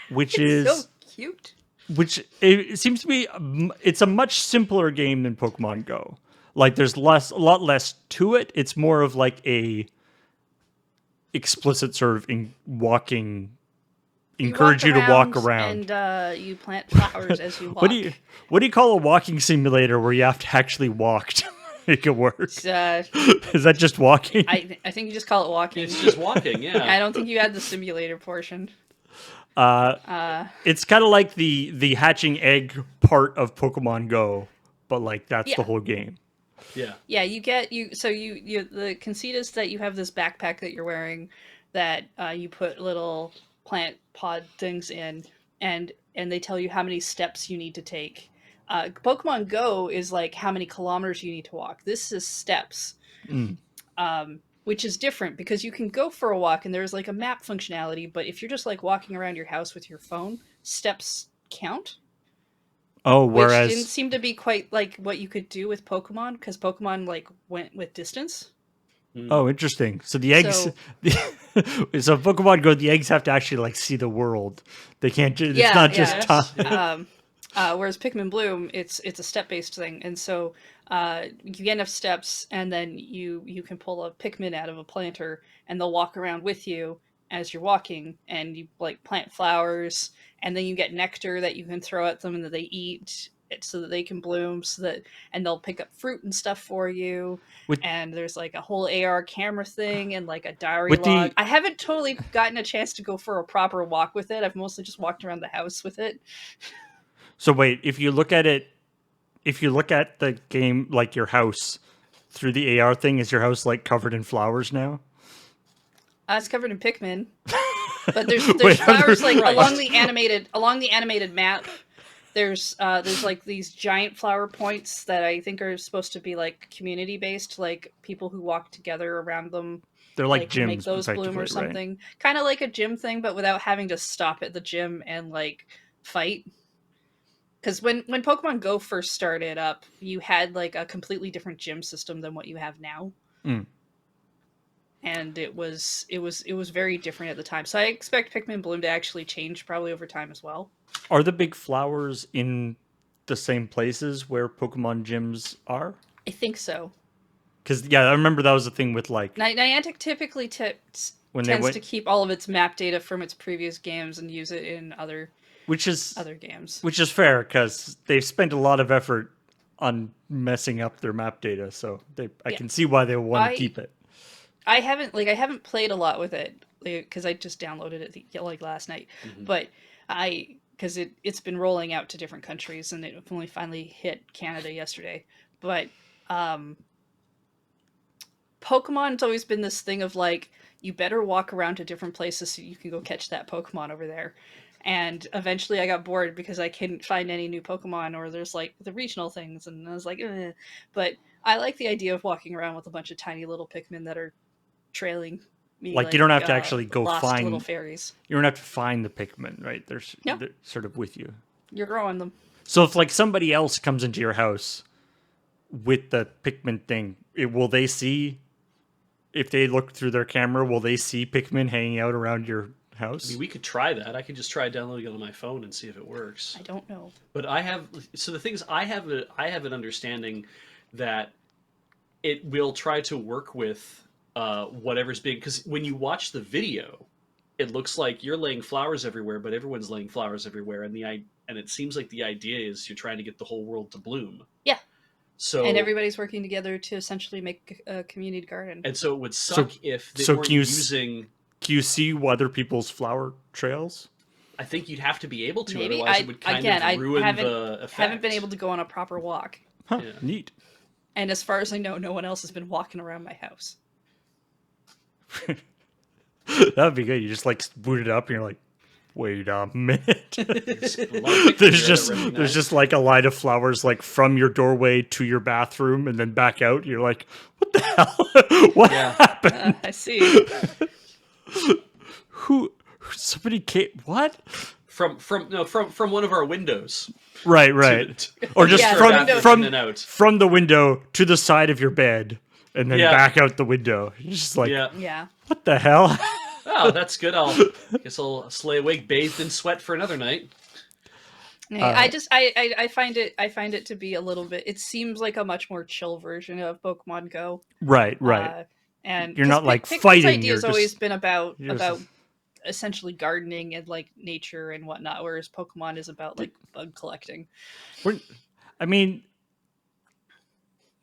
which is So cute. which it seems to be it's a much simpler game than Pokemon Go. Like there's a lot less to it. It's more of like a explicit sort of encourage you to walk around. And you plant flowers as you walk. What do you call a walking simulator where you have to actually walk to make it work? Is that just walking? I think you just call it walking. It's just walking, yeah. I don't think you add the simulator portion. It's kind of like the hatching egg part of Pokemon Go, but like that's the whole game. Yeah. Yeah, you the conceit is that you have this backpack that you're wearing that you put little plant pod things in, and they tell you how many steps you need to take. Pokemon Go is like how many kilometers you need to walk. This is steps, which is different because you can go for a walk and there's like a map functionality, but if you're just like walking around your house with your phone, steps count. Oh, Which whereas didn't seem to be quite like what you could do with Pokemon, because Pokemon like went with distance. Oh, interesting. So the eggs, So- so Pokemon Go, the eggs have to actually like see the world. They can't. It's not just time. Whereas Pikmin Bloom, it's a step based thing, and so you get enough steps, and then you can pull a Pikmin out of a planter, and they'll walk around with you as you're walking, and you like plant flowers, and then you get nectar that you can throw at them and that they eat, so that they can bloom, and they'll pick up fruit and stuff for you. And there's like a whole AR camera thing and like a diary log. I haven't totally gotten a chance to go for a proper walk with it. I've mostly just walked around the house with it. So wait, if you look at the game like your house through the AR thing, is your house like covered in flowers now? It's covered in Pikmin, but there's Wait, flowers like right. along the animated map. There's like these giant flower points that I think are supposed to be like community based, like people who walk together around them. They're like gyms, make those bloom or effectively, right? something. Kind of like a gym thing, but without having to stop at the gym and like fight. Because when Pokemon Go first started up, you had like a completely different gym system than what you have now. And it was very different at the time. So I expect Pikmin Bloom to actually change probably over time as well. Are the big flowers in the same places where Pokemon gyms are? I think so. Because I remember that was the thing with like Niantic typically when they tends went, to keep all of its map data from its previous games and use it in other which is games. fair because they've spent a lot of effort on messing up their map data, so I Yeah. can see why they want to keep it. I haven't played a lot with it because I just downloaded it like last night, but because it's been rolling out to different countries and it only finally hit Canada yesterday. But Pokemon's always been this thing of like, you better walk around to different places so you can go catch that Pokemon over there. And eventually I got bored because I couldn't find any new Pokemon, or there's like the regional things, and I was like, eh. But I like the idea of walking around with a bunch of tiny little Pikmin that are trailing me, Like, you don't have to actually go lost find little fairies. You don't have to find the Pikmin, right? They're sort of with you. You're growing them. So if like somebody else comes into your house with the Pikmin thing, will they see? If they look through their camera, will they see Pikmin hanging out around your house? I mean, we could try that. I could just try downloading it on my phone and see if it works. I don't know. But the thing is, I have an understanding that it will try to work with whatever's being, because when you watch the video, it looks like you're laying flowers everywhere, but everyone's laying flowers everywhere, and it seems like the idea is you're trying to get the whole world to bloom. Yeah. So and everybody's working together to essentially make a community garden. And so it would suck if they weren't using. Can you see other people's flower trails? I think you'd have to be able to, Maybe. otherwise it would kind of ruin the effect. Haven't been able to go on a proper walk. Huh, yeah. Neat. And as far as I know, no one else has been walking around my house. That would be good. You just like boot it up and you're like, wait a minute. there's just like a line of flowers like from your doorway to your bathroom and then back out. You're like, what the hell? What happened? I see. Somebody came, what? From one of our windows. Right. Or just from the window to the side of your bed and then back out the window. You're just like, what the hell? Oh, that's good. Guess I'll stay awake, bathed in sweat for another night. I find it to be a little bit. It seems like a much more chill version of Pokemon Go. Right. And you're not like Pikmin's fighting. idea has always been about essentially gardening and like nature and whatnot, whereas Pokemon is about like bug collecting. I mean,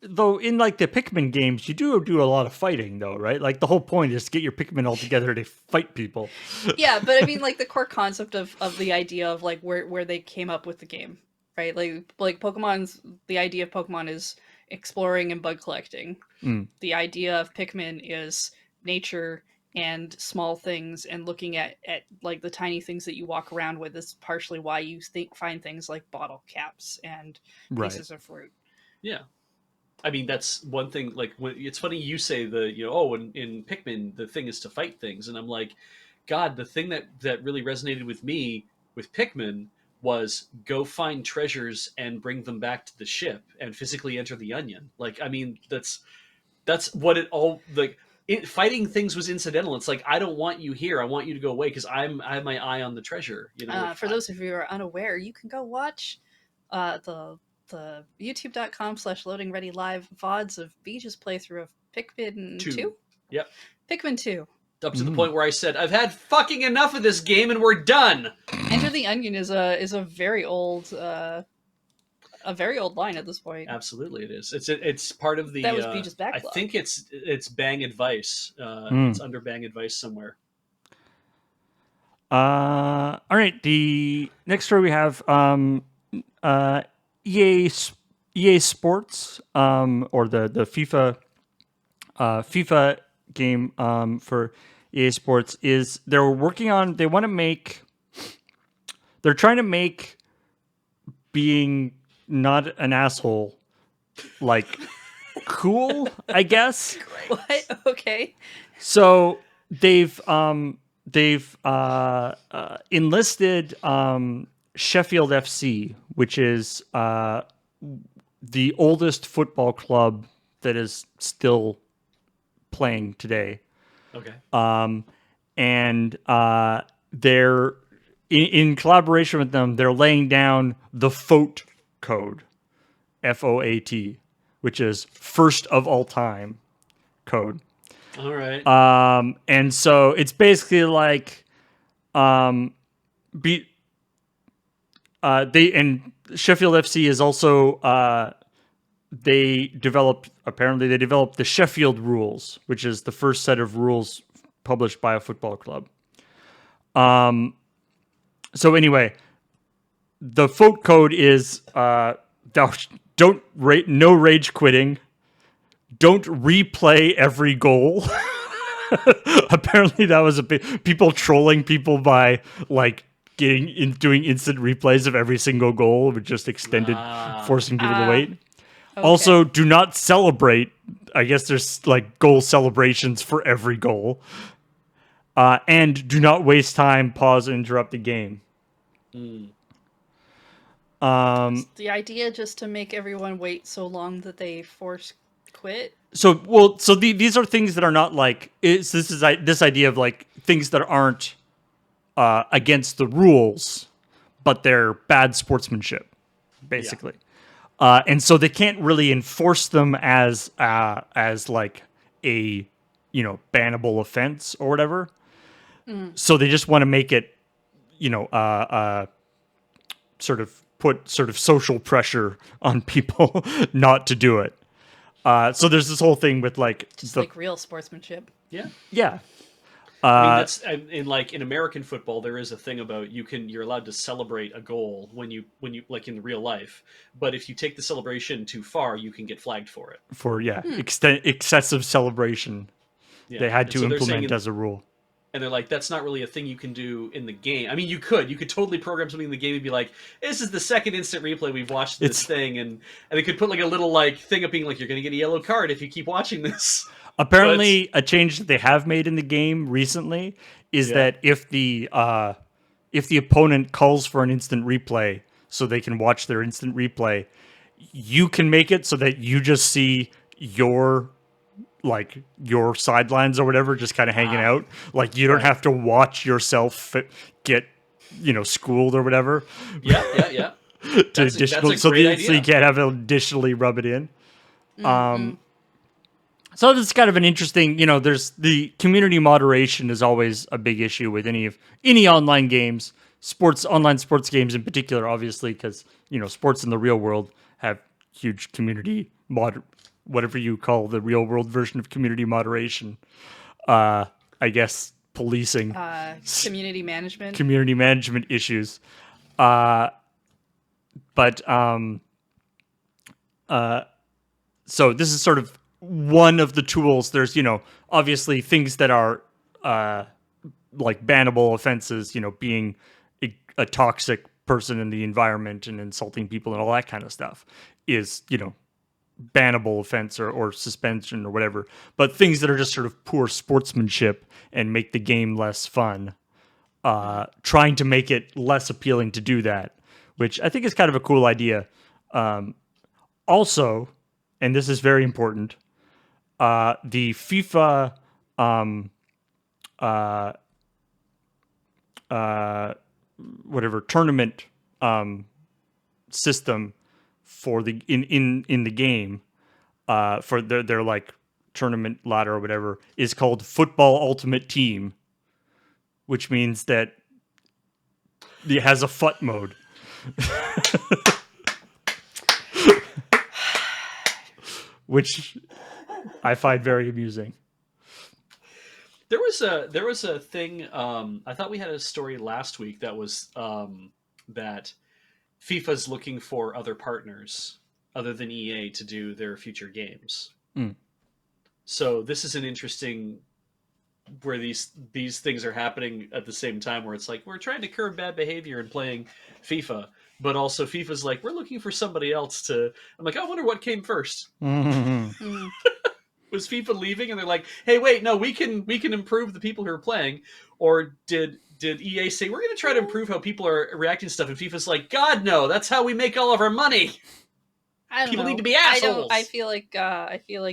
though in like the Pikmin games, you do a lot of fighting, though, right? Like the whole point is to get your Pikmin all together to fight people. Yeah, but I mean, like the core concept of the idea of like where they came up with the game, right? Like the idea of Pokemon is exploring and bug collecting. The idea of Pikmin is nature and small things and looking at like the tiny things that you walk around with. Is partially why you find things like bottle caps and pieces of fruit. Yeah. I mean, that's one thing. Like, it's funny you say in Pikmin the thing is to fight things, and I'm like, God, the thing that really resonated with me with Pikmin was go find treasures and bring them back to the ship and physically enter the onion. Like, I mean, that's what it all like. Fighting things was incidental. It's like, I don't want you here. I want you to go away because I have my eye on the treasure. For those of you who are unaware, you can go watch the youtube.com/loadingreadylive VODs of Beach's playthrough of Pikmin 2? Yep. Pikmin 2. Up to the point where I said, I've had fucking enough of this game and we're done. Enter the Onion is a very old line at this point. Absolutely it is. It's part of the that was Beach's backlog. I think it's Bang Advice. It's under Bang Advice somewhere. All right, the next story we have EA Sports, or the FIFA game for EA Sports is they're trying to make being not an asshole like cool, I guess. What? Okay. So they've enlisted Sheffield FC, which is the oldest football club that is still playing today. Okay. And they're in collaboration with them. They're laying down the FOAT code, FOAT, which is first of all time code. All right. And so it's basically like, be they and Sheffield FC is also they developed the Sheffield rules, which is the first set of rules published by a football club. So anyway, the vote code is no rage quitting, don't replay every goal. Apparently that was a bit people trolling people by like doing instant replays of every single goal, which just extended forcing people to wait. Okay. Also, do not celebrate. I guess there's like goal celebrations for every goal. And do not waste time, pause, and interrupt the game. Is the idea just to make everyone wait so long that they force quit? So these are things that are not like this idea of like things that aren't against the rules, but they're bad sportsmanship, basically. And so they can't really enforce them as like a bannable offense or whatever. So they just want to make it sort of put sort of social pressure on people not to do it. So there's this whole thing with like Just like real sportsmanship. Yeah. yeah. I mean, that's in American football, there is a thing about you're allowed to celebrate a goal when you like in real life, but if you take the celebration too far, you can get flagged for it. For excessive celebration, Yeah. they had And to so they're implement saying as a rule. And they're like, that's not really a thing you can do in the game. I mean, you could totally program something in the game and be like, this is the second instant replay we've watched this thing, and they could put like a little like thing up being like, you're going to get a yellow card if you keep watching this. Apparently, a change that they have made in the game recently is that if the opponent calls for an instant replay so they can watch their instant replay, you can make it so that you just see your sidelines or whatever just kind of hanging out. Like you don't have to watch yourself get schooled or whatever. Yeah. That's a great idea. So you can't have it additionally rub it in. So this is kind of an interesting, there's the community moderation is always a big issue with any online games, online sports games in particular, obviously, because, sports in the real world have huge community whatever you call the real world version of community moderation. I guess policing. Community management. Community management issues. So this is sort of one of the tools. There's, obviously things that are like bannable offenses, being a toxic person in the environment and insulting people and all that kind of stuff is, bannable offense or suspension or whatever. But things that are just sort of poor sportsmanship and make the game less fun, trying to make it less appealing to do that, which I think is kind of a cool idea. Also, and this is very important, the FIFA tournament system for the in the game for their like tournament ladder or whatever is called Football Ultimate Team, which means that it has a FUT mode. Which I find very amusing. There was a thing. I thought we had a story last week that was that FIFA's looking for other partners other than EA to do their future games. So this is an interesting where these things are happening at the same time, where it's like we're trying to curb bad behavior in playing FIFA, but also FIFA's like we're looking for somebody else to. I'm like, I wonder what came first. Was FIFA leaving and they're like, hey, wait, no, we can improve the people who are playing, or did EA say we're going to try to improve how people are reacting to stuff, and FIFA's like, God, no, that's how we make all of our money. I don't People know. need to be assholes. I feel like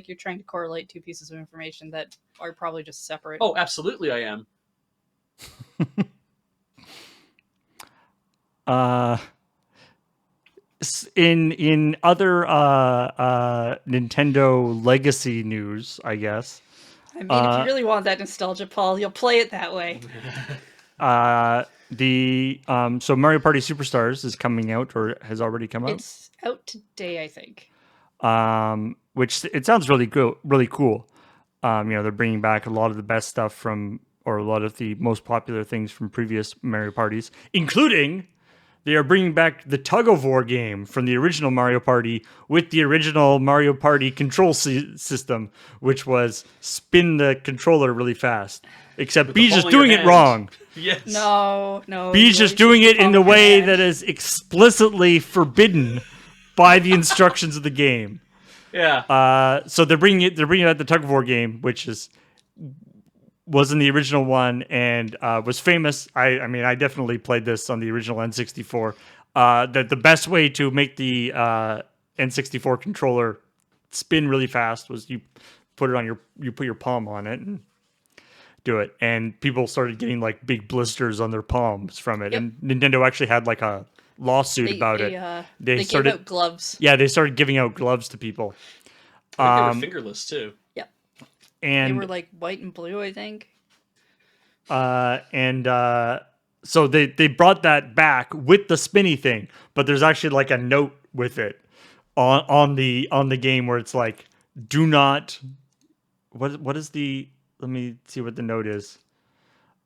you're trying to correlate two pieces of information that are probably just separate. Oh, absolutely, I am. In other Nintendo legacy news, I guess, I mean, if you really want that nostalgia, Paul, you'll play it that way. So Mario Party Superstars is coming out, or has already come out. It's out today, I think. Which it sounds really cool. They're bringing back a lot of the best stuff from, or a lot of the most popular things from previous Mario Parties, including they are bringing back the tug of war game from the original Mario Party with the original Mario Party control system, which was spin the controller really fast. Except B's just doing it wrong. Yes. No. B's just doing it in the way that is explicitly forbidden by the instructions of the game. Yeah. So they're bringing out the tug of war game, which was in the original one and was famous. I mean, I definitely played this on the original N64. That the best way to make the N64 controller spin really fast was you put your palm on it and do it. And people started getting like big blisters on their palms from it. Yep. And Nintendo actually had like a lawsuit about it. They gave out gloves. Yeah, they started giving out gloves to people. I think they were fingerless too. Yep. And they were like white and blue, I think. So they brought that back with the spinny thing, but there's actually like a note with it on the game where it's like, do not. What is the? Let me see what the note is.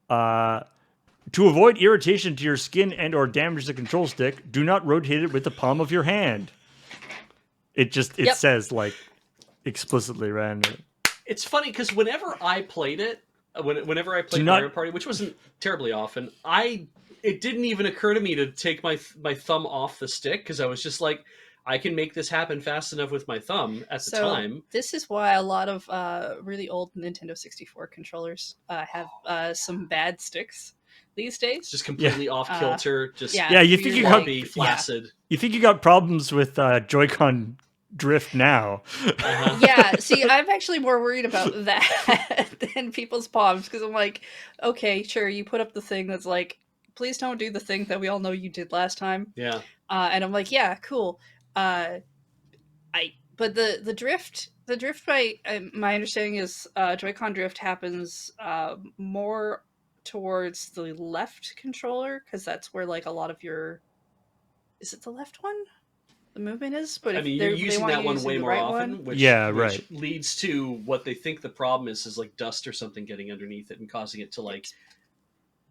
To avoid irritation to your skin and or damage the control stick, do not rotate it with the palm of your hand. It says like explicitly right. It's funny because whenever I played it, whenever I played Mario Party, which wasn't terribly often, it didn't even occur to me to take my thumb off the stick because I was just like, I can make this happen fast enough with my thumb at the time. This is why a lot of really old Nintendo 64 controllers have some bad sticks these days. Just completely off kilter. You think you got flaccid. You think you got problems with Joy-Con drift now? Yeah, see, I'm actually more worried about that than people's palms because I'm like, okay, sure, you put up the thing that's like, please don't do the thing that we all know you did last time. Yeah. And I'm like, yeah, cool. But the drift, my understanding is Joy-Con drift happens more towards the left controller because that's where like a lot of your, is it the left one? The movement is, but I mean, you're using that one way more often, which leads to what they think the problem is like dust or something getting underneath it and causing it to like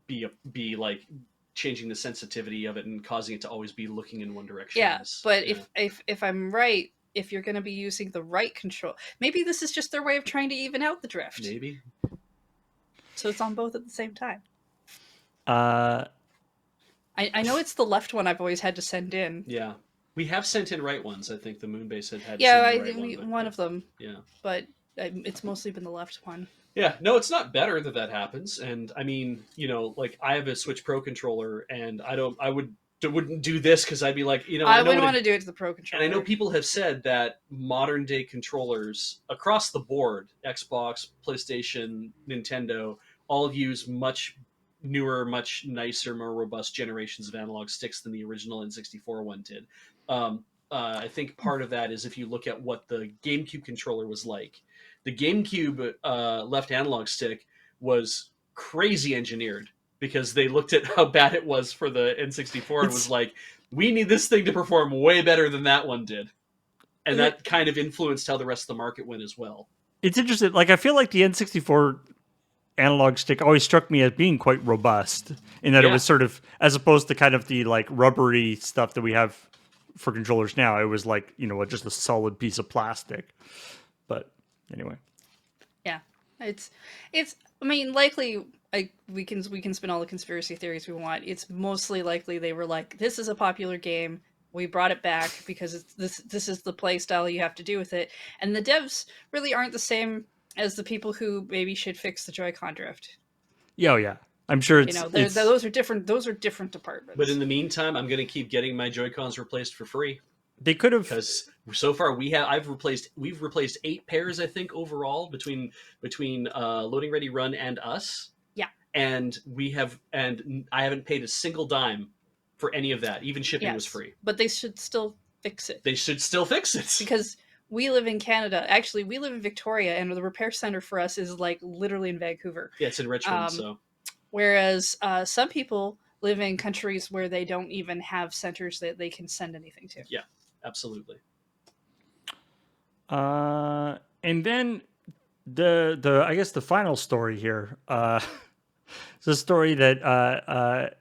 be like changing the sensitivity of it and causing it to always be looking in one direction. Yeah, but if I'm right, if you're going to be using the right control, maybe this is just their way of trying to even out the drift. Maybe. So it's on both at the same time. I know it's the left one I've always had to send in. Yeah. We have sent in right ones. I think the Moonbase had one of them. Yeah. But it's mostly been the left one. Yeah, no, it's not better that happens. And I mean, like I have a Switch Pro controller, and I wouldn't do this because I'd be like, I wouldn't want to do it to the Pro controller. And I know people have said that modern day controllers across the board, Xbox, PlayStation, Nintendo, all use much newer, much nicer, more robust generations of analog sticks than the original N64 one did. I think part of that is if you look at what the GameCube controller was like. The GameCube left analog stick was crazy engineered because they looked at how bad it was for the N64 and was like, we need this thing to perform way better than that one did. And that kind of influenced how the rest of the market went as well. It's interesting. Like, I feel like the N64 analog stick always struck me as being quite robust in that it was sort of, as opposed to kind of the like rubbery stuff that we have for controllers now, it was like, just a solid piece of plastic. But anyway. Yeah. It's I mean, likely we can spin all the conspiracy theories we want. It's mostly likely they were like, this is a popular game. We brought it back because this is the play style you have to do with it. And the devs really aren't the same as the people who maybe should fix the Joy-Con drift. Yeah, yeah. I'm sure it's those are different departments. But in the meantime, I'm going to keep getting my Joy-Cons replaced for free. They could have, because so far we've replaced 8 pairs, I think, overall between Loading Ready Run and us. Yeah. And I haven't paid a single dime for any of that. Even shipping was free. But they should still fix it. They should still fix it. Because we live in Canada. Actually, we live in Victoria, and the repair center for us is like literally in Vancouver. Yeah, it's in Richmond, Um, so Whereas some people live in countries where they don't even have centers that they can send anything to. yeah, absolutely. And then the I guess the final story here. It's a story that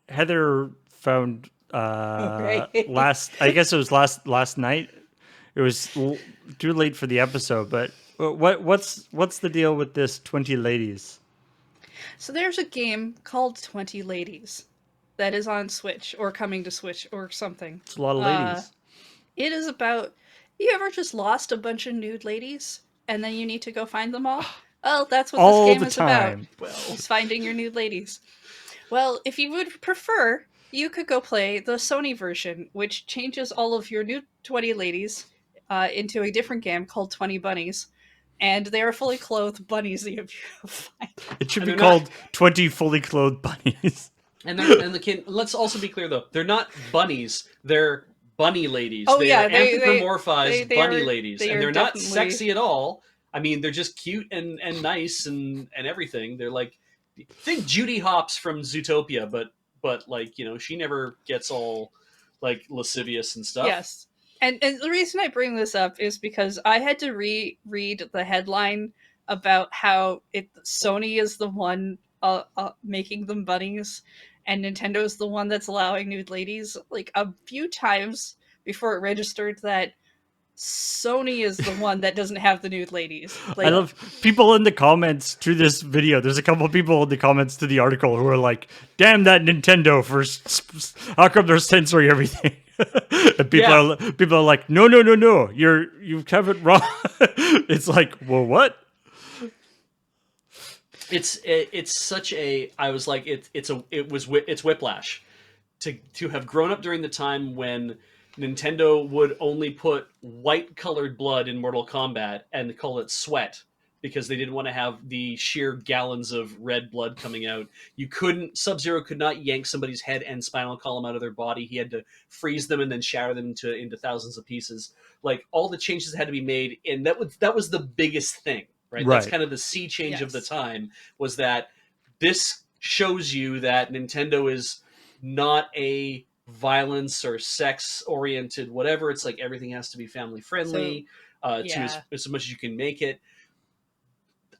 Heather found Okay. last. I guess it was last night. It was too late for the episode, but what's the deal with this 20 ladies? So there's a game called 20 Ladies that is on Switch or coming to Switch or something. It's a lot of ladies. It is about, you ever just lost a bunch of nude ladies and then you need to go find them all? Well, that's what All this game the is time. about. Is finding your nude ladies. Well, if you would prefer, you could go play the Sony version, which changes all of your new 20 ladies into a different game called 20 Bunnies. And they are fully clothed bunnies that you find. It should And be they're not- called 20 fully clothed bunnies. And let's also be clear though, they're not bunnies, they're bunny ladies. Oh, they yeah, are anthropomorphized they bunny are- ladies. they And are they're not definitely- sexy at all. I mean, they're just cute and nice and everything. They're like, think Judy Hopps from Zootopia, but like, you know, she never gets all like lascivious and stuff. Yes. And the reason I bring this up is because I had to reread the headline about how Sony is the one making them bunnies, and Nintendo is the one that's allowing nude ladies, like a few times before it registered that Sony is the one that doesn't have the nude ladies. Like, I love people in the comments to this video. There's a couple of people in the comments to the article who are like, "Damn that Nintendo for how come they're censoring everything?" And people are like, "No, you have it wrong." It's like, well, what? It's such a, I was like, it's whiplash to have grown up during the time when Nintendo would only put white colored blood in Mortal Kombat and call it sweat because they didn't want to have the sheer gallons of red blood coming out. Sub-Zero could not yank somebody's head and spinal column out of their body. He had to freeze them and then shatter them into thousands of pieces. Like, all the changes had to be made, and that was the biggest thing, right? That's kind of the sea change of the time, was that this shows you that Nintendo is not a violence or sex oriented whatever. It's like everything has to be family friendly, to as much as you can make it.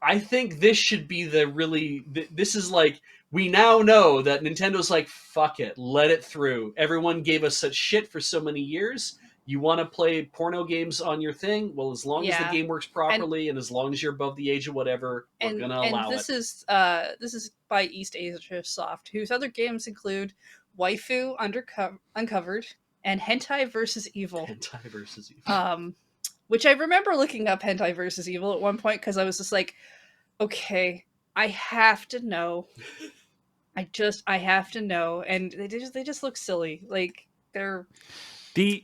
I think this should be this is like, we now know that Nintendo's like, fuck it, let it through. Everyone gave us such shit for so many years. You want to play porno games on your thing? Well, as long as the game works properly and as long as you're above the age of whatever, we're gonna allow it. This is by East Asia Soft, whose other games include Waifu Uncovered and Hentai vs. Evil. Hentai vs. Evil. Which I remember looking up Hentai vs. Evil at one point because I was just like, okay, I have to know. I have to know. And they just look silly. Like, they're... The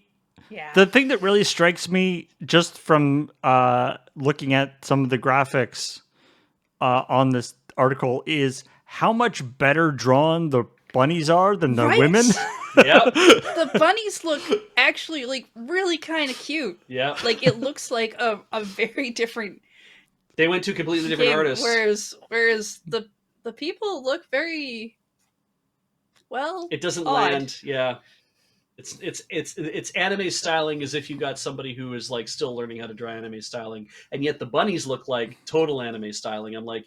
thing that really strikes me just from looking at some of the graphics on this article is how much better drawn the bunnies are than the women. Yep. The bunnies look actually like really kind of cute. Yeah. Like, it looks like a very different... They went to completely different artists. Whereas the people look very... well, it doesn't odd. land. Yeah. It's anime styling as if you got somebody who is like still learning how to draw anime styling, and yet the bunnies look like total anime styling. I'm like,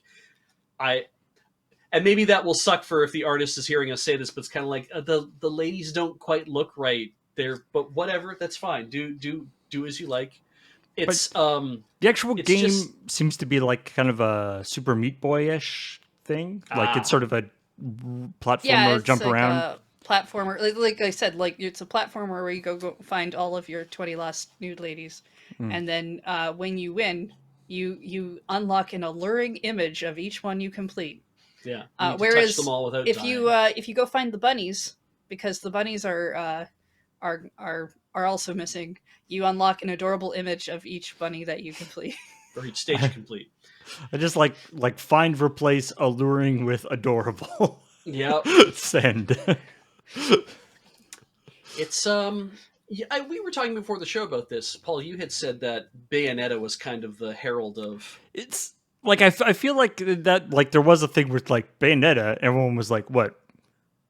and maybe that will suck for if the artist is hearing us say this, but it's kind of like the ladies don't quite look right there, but whatever, that's fine. Do as you like. It's the actual game seems to be like kind of a Super Meat Boy-ish thing. Like, it's sort of a platformer, jump like around. a platformer. Like I said, like, it's a platformer where you go find all of your 20 lost nude ladies, and then when you win, you unlock an alluring image of each one you complete. Yeah. Whereas touch them all without if dying. you go find the bunnies, because the bunnies are also missing, you unlock an adorable image of each bunny that you complete. Or each stage you complete. I just like find, replace alluring with adorable. Yep. Send. It's Yeah, we were talking before the show about this. Paul, you had said that Bayonetta was kind of the herald of. It's like I feel like that like there was a thing with like Bayonetta. Everyone was like, "What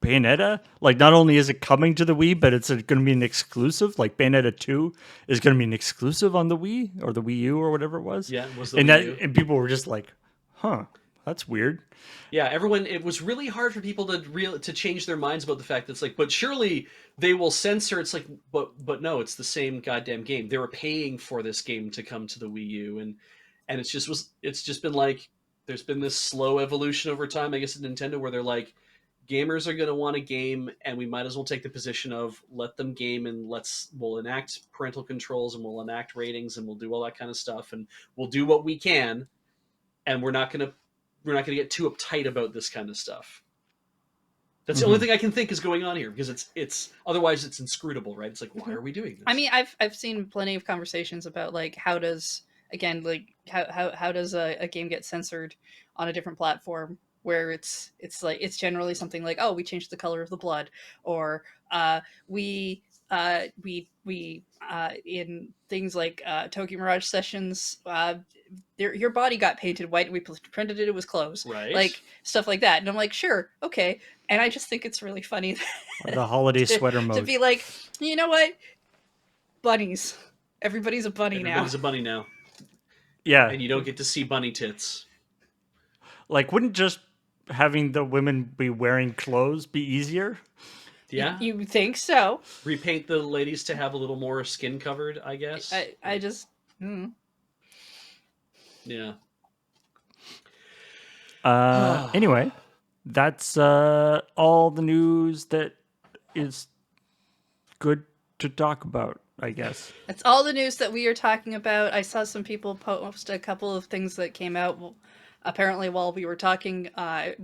Bayonetta?" Like not only is it coming to the Wii, but it's going to be an exclusive. Like Bayonetta 2 is going to be an exclusive on the Wii or the Wii U or whatever it was. Yeah, it was the and Wii U. and people were just like, "Huh, that's weird." Yeah, everyone. It was really hard for people to change their minds about the fact that it's like, but surely they will censor. It's like, but no, it's the same goddamn game. They were paying for this game to come to the Wii U, and it's just been like there's been this slow evolution over time. I guess at Nintendo where they're like, gamers are going to want a game, and we might as well take the position of let them game and we'll enact parental controls and we'll enact ratings and we'll do all that kind of stuff and we'll do what we can, and we're not going to get too uptight about this kind of stuff. That's the only thing I can think is going on here because it's otherwise it's inscrutable, right? It's like, why are we doing this? I mean, I've seen plenty of conversations about like how does a game get censored on a different platform where it's like it's generally something like, oh, we changed the color of the blood, or we in things like Tokyo Mirage Sessions, your body got painted white and we pretended it was clothes, Right. like stuff like that. And I'm like, sure, okay. And I just think it's really funny Or the holiday sweater to mode. be like, you know what, bunnies, everybody's a bunny Everybody's now. a bunny now, Yeah, and you don't get to see bunny tits. like wouldn't just having the women be wearing clothes be easier? Yeah, You think so? repaint the ladies to have a little more skin covered, I guess. I just Yeah. Anyway, that's all the news that is good to talk about, I guess. That's all the news that we are talking about. I saw some people post a couple of things that came out apparently while we were talking,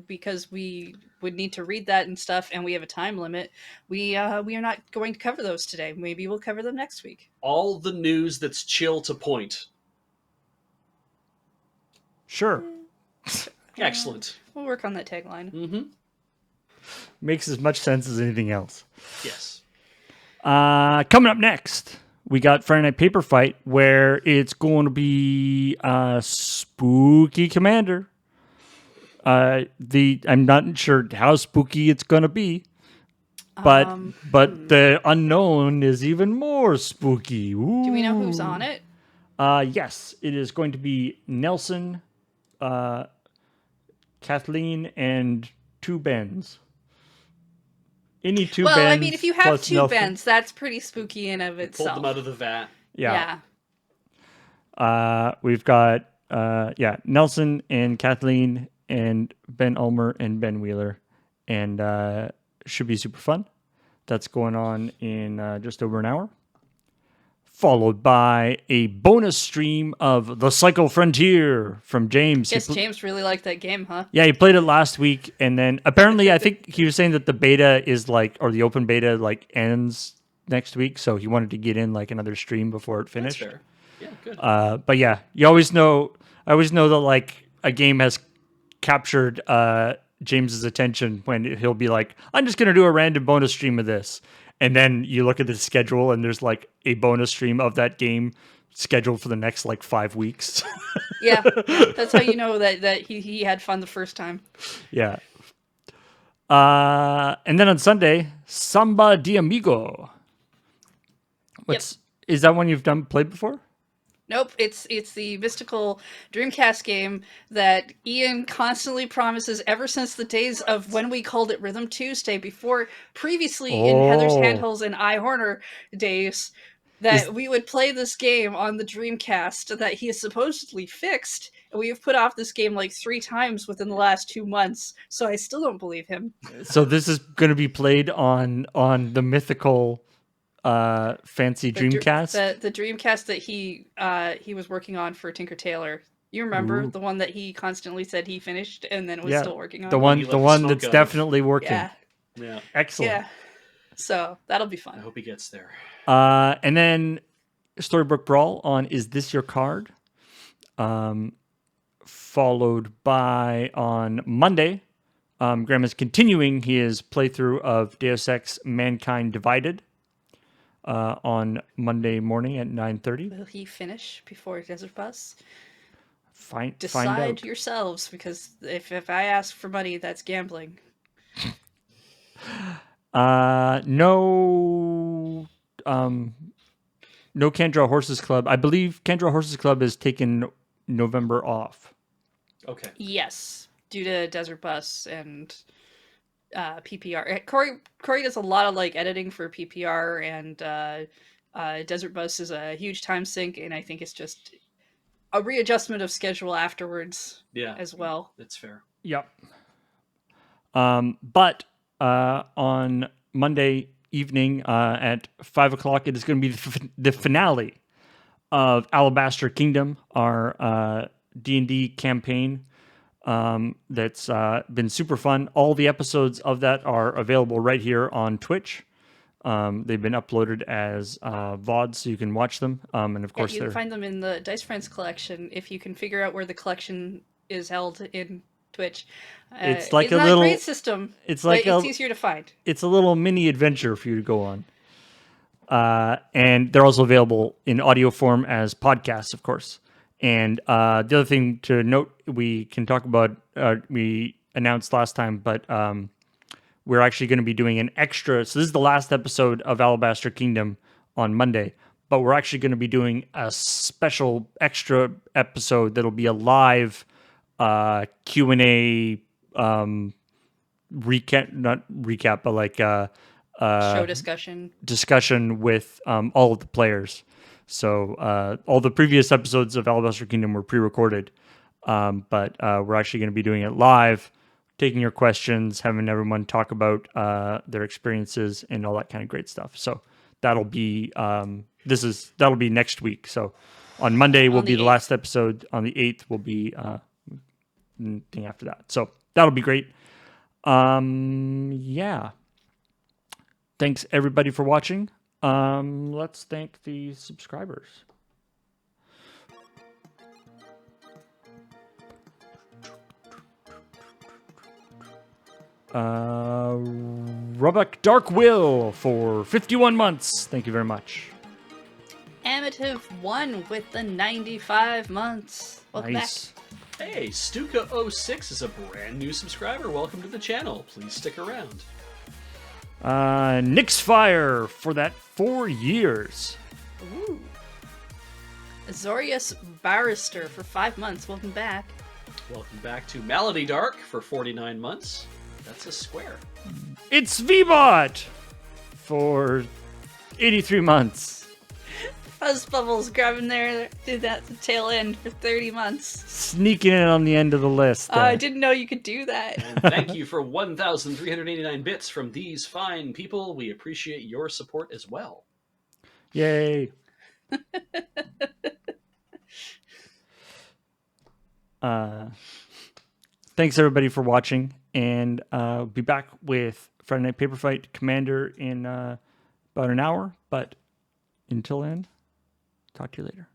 because we would need to read that and stuff, and we have a time limit. We are not going to cover those today. Maybe we'll cover them next week. All the news that's chill to point. Sure. Excellent. We'll work on that tagline. Mm-hmm. Makes as much sense as anything else. Yes. Coming up next, we got Friday Night Paper Fight, where it's going to be Spooky Commander. I'm not sure how spooky it's going to be, but the unknown is even more spooky. Ooh. Do we know who's on it? Yes, it is going to be Nelson, Kathleen, and two Bens. Any two Well, Bens. I mean, if you have plus two Nelson. Bens, that's pretty spooky in of Pulled itself. them out of the vat. Yeah. We've got Nelson and Kathleen and Ben Ulmer and Ben Wheeler, and should be super fun. That's going on in just over an hour, followed by a bonus stream of The Psycho Frontier from James. Guess James really liked that game, huh? Yeah, he played it last week, and then apparently I think he was saying that the beta is like, or the open beta like ends next week, so he wanted to get in like another stream before it That's finished. fair. Yeah, good. But yeah, I always know that like a game has captured James's attention when he'll be like, I'm just gonna do a random bonus stream of this, and then you look at the schedule and there's like a bonus stream of that game scheduled for the next like 5 weeks. Yeah, that's how you know that he had fun the first time. Yeah. And then on Sunday, Samba de Amigo. Is that one you've played before? Nope, it's the mystical Dreamcast game that Ian constantly promises ever since the days of when we called it Rhythm Tuesday, before previously in Heather's Handhelds and iHorner days, that we would play this game on the Dreamcast that he has supposedly fixed, and we have put off this game like 3 times within the last 2 months, so I still don't believe him. So this is going to be played on the mythical fancy Dreamcast. The Dreamcast that he was working on for Tinker Tailor. You remember the one that he constantly said he finished and then was still working on? The one that's definitely working. Yeah. Excellent. Yeah. So that'll be fun. I hope he gets there. And then Storybook Brawl on Is This Your Card? Followed by on Monday, Graham is continuing his playthrough of Deus Ex Mankind Divided. on Monday morning at 9:30. Will he finish before Desert Bus? Find Decide out. yourselves, because if I ask for money, that's gambling. No, no Can't Draw Horses Club. I believe Can't Draw Horses Club has taken November off. Okay. Yes, due to Desert Bus and PPR. Corey does a lot of like editing for PPR, and Desert Bus is a huge time sink, and I think it's just a readjustment of schedule afterwards. Yeah. As well. That's fair. Yep. But on Monday evening at 5:00, it is going to be the finale of Alabaster Kingdom, our D&D campaign. That's been super fun. All the episodes of that are available right here on Twitch. They've been uploaded as VODs, so you can watch them. And of course, you can find them in the Dice Friends collection if you can figure out where the collection is held in Twitch. It's like not a great system. It's like but it's easier to find. It's a little mini adventure for you to go on. And they're also available in audio form as podcasts, of course. And the other thing to note, we can talk about, we announced last time, but we're actually going to be doing an extra. So this is the last episode of Alabaster Kingdom on Monday, but we're actually going to be doing a special extra episode that'll be a live Q&A recap, but like show discussion with all of the players. So all the previous episodes of Alabaster Kingdom were pre-recorded, but we're actually going to be doing it live, taking your questions, having everyone talk about their experiences and all that kind of great stuff. So that'll be that'll be next week. So on Monday will be the last episode. On the 8th will be thing after that. So that'll be great. Yeah. Thanks everybody for watching. Let's thank the subscribers. Robuck Dark Will for 51 months. Thank you very much. Amative 1 with the 95 months. Welcome Nice. back. Hey, Stuka06 is a brand new subscriber. Welcome to the channel. Please stick around. Nyx Fire for that 4 years. Ooh. Azorius Barrister for 5 months. Welcome back. Welcome back to Malady Dark for 49 months. That's a square. It's VBot for 83 months. Fuzz Bubbles grabbing there, did that at the tail end for 30 months. Sneaking in on the end of the list. I didn't know you could do that. And thank you for 1,389 bits from these fine people. We appreciate your support as well. Yay. Thanks everybody for watching, and we'll be back with Friday Night Paper Fight Commander in about an hour, but until then, talk to you later.